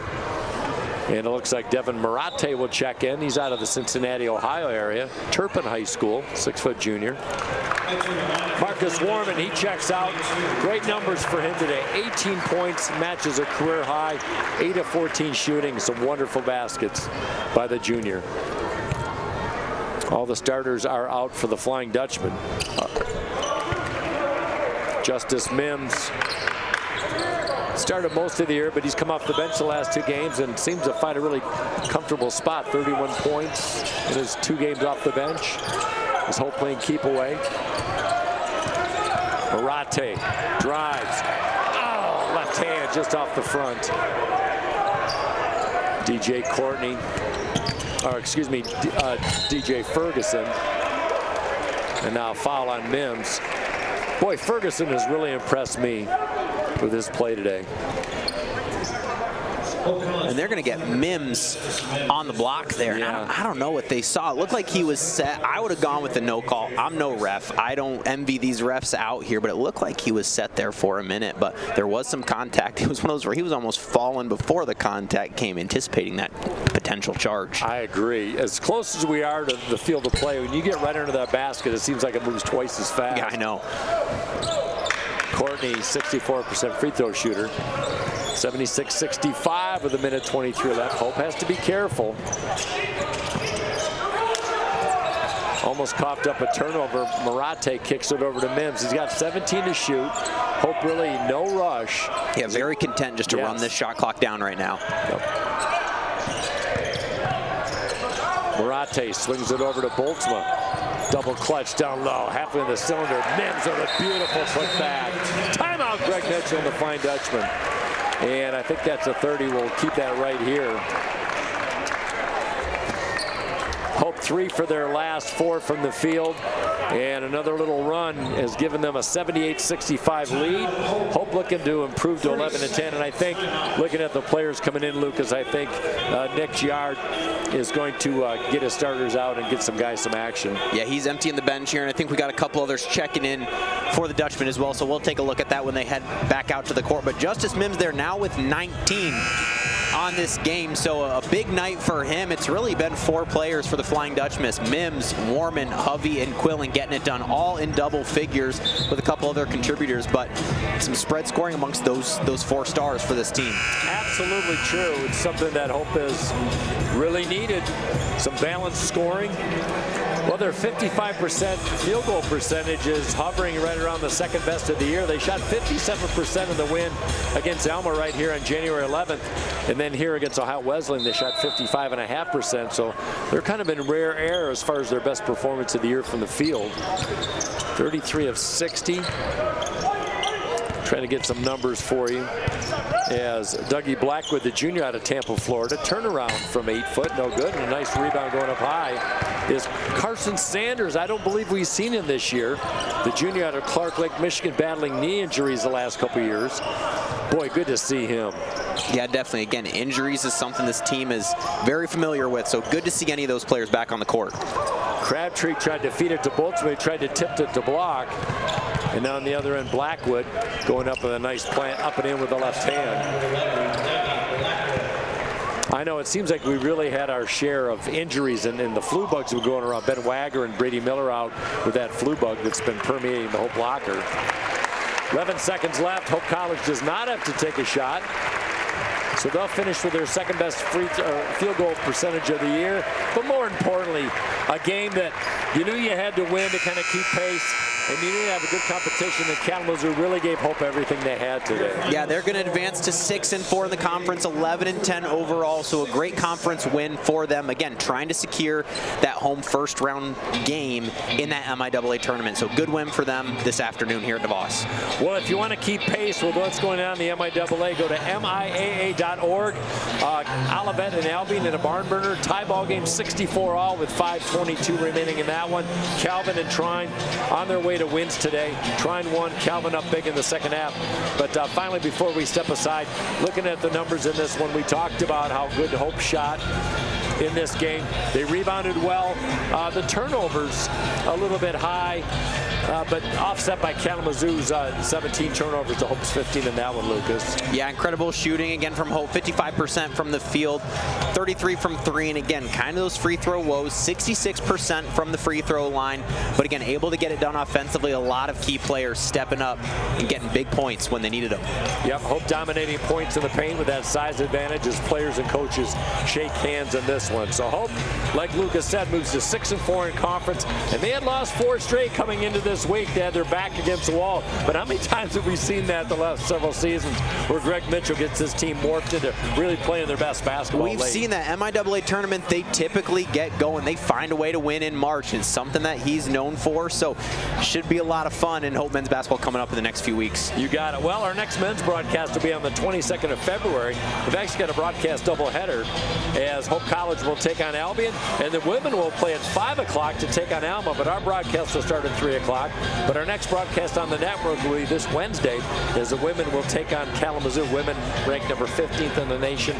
And it looks like Devin Marate will check in. He's out of the Cincinnati, Ohio area. Turpin High School, 6-foot junior. Marcus Warman, he checks out. Great numbers for him today. 18 points, matches a career high. 8 of 14 shooting. Some wonderful baskets by the junior. All the starters are out for the Flying Dutchman. Justice Mims started most of the year, but he's come off the bench the last 2 games and seems to find a really comfortable spot. 31 points in his 2 games off the bench. His Hope playing keep away. Marate drives. Oh, left hand just off the front. DJ Courtney, or excuse me, DJ Ferguson. And now a foul on Mims. Boy, Ferguson has really impressed me with his play today. And they're going to get Mims on the block there. Yeah. I don't know what they saw. It looked like he was set. I would have gone with the no call. I'm no ref. I don't envy these refs out here, but it looked like he was set there for a minute. But there was some contact. It was one of those where he was almost falling before the contact came, anticipating that potential charge. I agree. As close as we are to the field of play, when you get right under that basket, it seems like it moves twice as fast. Yeah, I know. Courtney, 64% free throw shooter. 76-65 with 1:23 left. Hope has to be careful. Almost coughed up a turnover. Marate kicks it over to Mims. He's got 17 to shoot. Hope really no rush. Yeah, very content just to run this shot clock down right now. Yep. Marate swings it over to Boltzma. Double clutch down low, halfway in the cylinder. Mims with a beautiful put back. Timeout, Greg Mitchell, the Flying Dutchman. And I think that's a 30. We'll keep that right here. Hope 3 for their last 4 from the field. And another little run has given them a 78-65 lead. Hope looking to improve to 11-10. And I think, looking at the players coming in, Lucas, I think Nick Giard is going to get his starters out and get some guys some action. Yeah, he's emptying the bench here, and I think we got a couple others checking in for the Dutchman as well, so we'll take a look at that when they head back out to the court. But Justice Mims there now with 19 on this game, so a big night for him. It's really been 4 players for the Flying Dutchman. Mims, Warman, Hovey, and Quillen getting it done, all in double figures with a couple other contributors, but some spread scoring amongst those 4 stars for this team. Absolutely true. It's something that Hope has really needed. Some balanced scoring. Well, their 55% field goal percentage is hovering right around the second best of the year. They shot 57% in the win against Alma right here on January 11th. And then here against Ohio Wesleyan, they shot 55.5%. So they're kind of in rare air as far as their best performance of the year from the field. 33 of 60. Trying to get some numbers for you. as Dougie Blackwood, the junior out of Tampa, Florida, turnaround from 8 foot, no good, and a nice rebound going up high is Carson Sanders. I don't believe we've seen him this year. The junior out of Clark Lake, Michigan, battling knee injuries the last couple years. Boy, good to see him. Yeah, definitely. Again, injuries is something this team is very familiar with, so good to see any of those players back on the court. Crabtree tried to feed it to Boltzmann, tried to tip it to block. And on the other end, Blackwood going up with a nice plant, up and in with the left hand. I know it seems like we really had our share of injuries and the flu bugs were going around. Ben Wagner and Brady Miller out with that flu bug that's been permeating the Hope locker. 11 seconds left. Hope College does not have to take a shot. So they'll finish with their second best field goal percentage of the year. But more importantly, a game that you knew you had to win to kind of keep pace. And you knew you have a good competition, and Kalamazoo really gave Hope everything they had today. Yeah, they're going to advance to 6-4 in the conference, 11-10 overall. So a great conference win for them. Again, trying to secure that home first round game in that MIAA tournament. So good win for them this afternoon here at DeVos. Well, if you want to keep pace with what's going on in the MIAA, go to MIAA.org. Olivet and Albion in a barn burner. Tie ball game 64 all with 5:22 remaining in that one. Calvin and Trine on their way to wins today. Trine won, Calvin up big in the second half. But finally, before we step aside, looking at the numbers in this one, we talked about how good Hope shot in this game. They rebounded well. The turnovers a little bit high, but offset by Kalamazoo's 17 turnovers to Hope's 15 in that one, Lucas. Yeah, incredible shooting again from Hope. 55% from the field, 33 from 3, and again, kind of those free throw woes. 66% from the free throw line, but again, able to get it done offensively. A lot of key players stepping up and getting big points when they needed them. Yep, Hope dominating points in the paint with that size advantage as players and coaches shake hands in this one. So Hope, like Lucas said, moves to 6-4 in conference, and they had lost 4 straight coming into this week. They had their back against the wall. But how many times have we seen that the last several seasons where Greg Mitchell gets his team morphed into really playing their best basketball? We've seen that MIAA tournament, they typically get going. They find a way to win in March. It's something that he's known for, so should be a lot of fun in Hope men's basketball coming up in the next few weeks. You got it. Well, our next men's broadcast will be on the 22nd of February. We've actually got a broadcast doubleheader as Hope College will take on Albion, and the women will play at 5 o'clock to take on Alma, but our broadcast will start at 3 o'clock. But our next broadcast on the network will be this Wednesday as the women will take on Kalamazoo. Women ranked number 15th in the nation.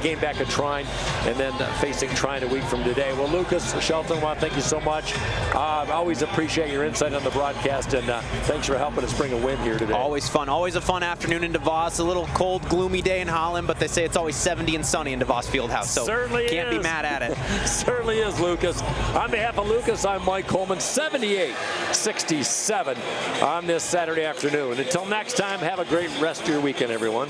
Game back at Trine, and then facing Trine a week from today. Well, Lucas, Shelton, I want to thank you so much. I always appreciate your insight on the broadcast, and thanks for helping us bring a win here today. Always fun. Always a fun afternoon in DeVos. A little cold, gloomy day in Holland, but they say it's always 70 and sunny in DeVos Fieldhouse, so certainly can't be mad at it. Certainly is, Lucas. On behalf of Lucas, I'm Mike Coleman. 78-67 on this Saturday afternoon. Until next time, have a great rest of your weekend, everyone.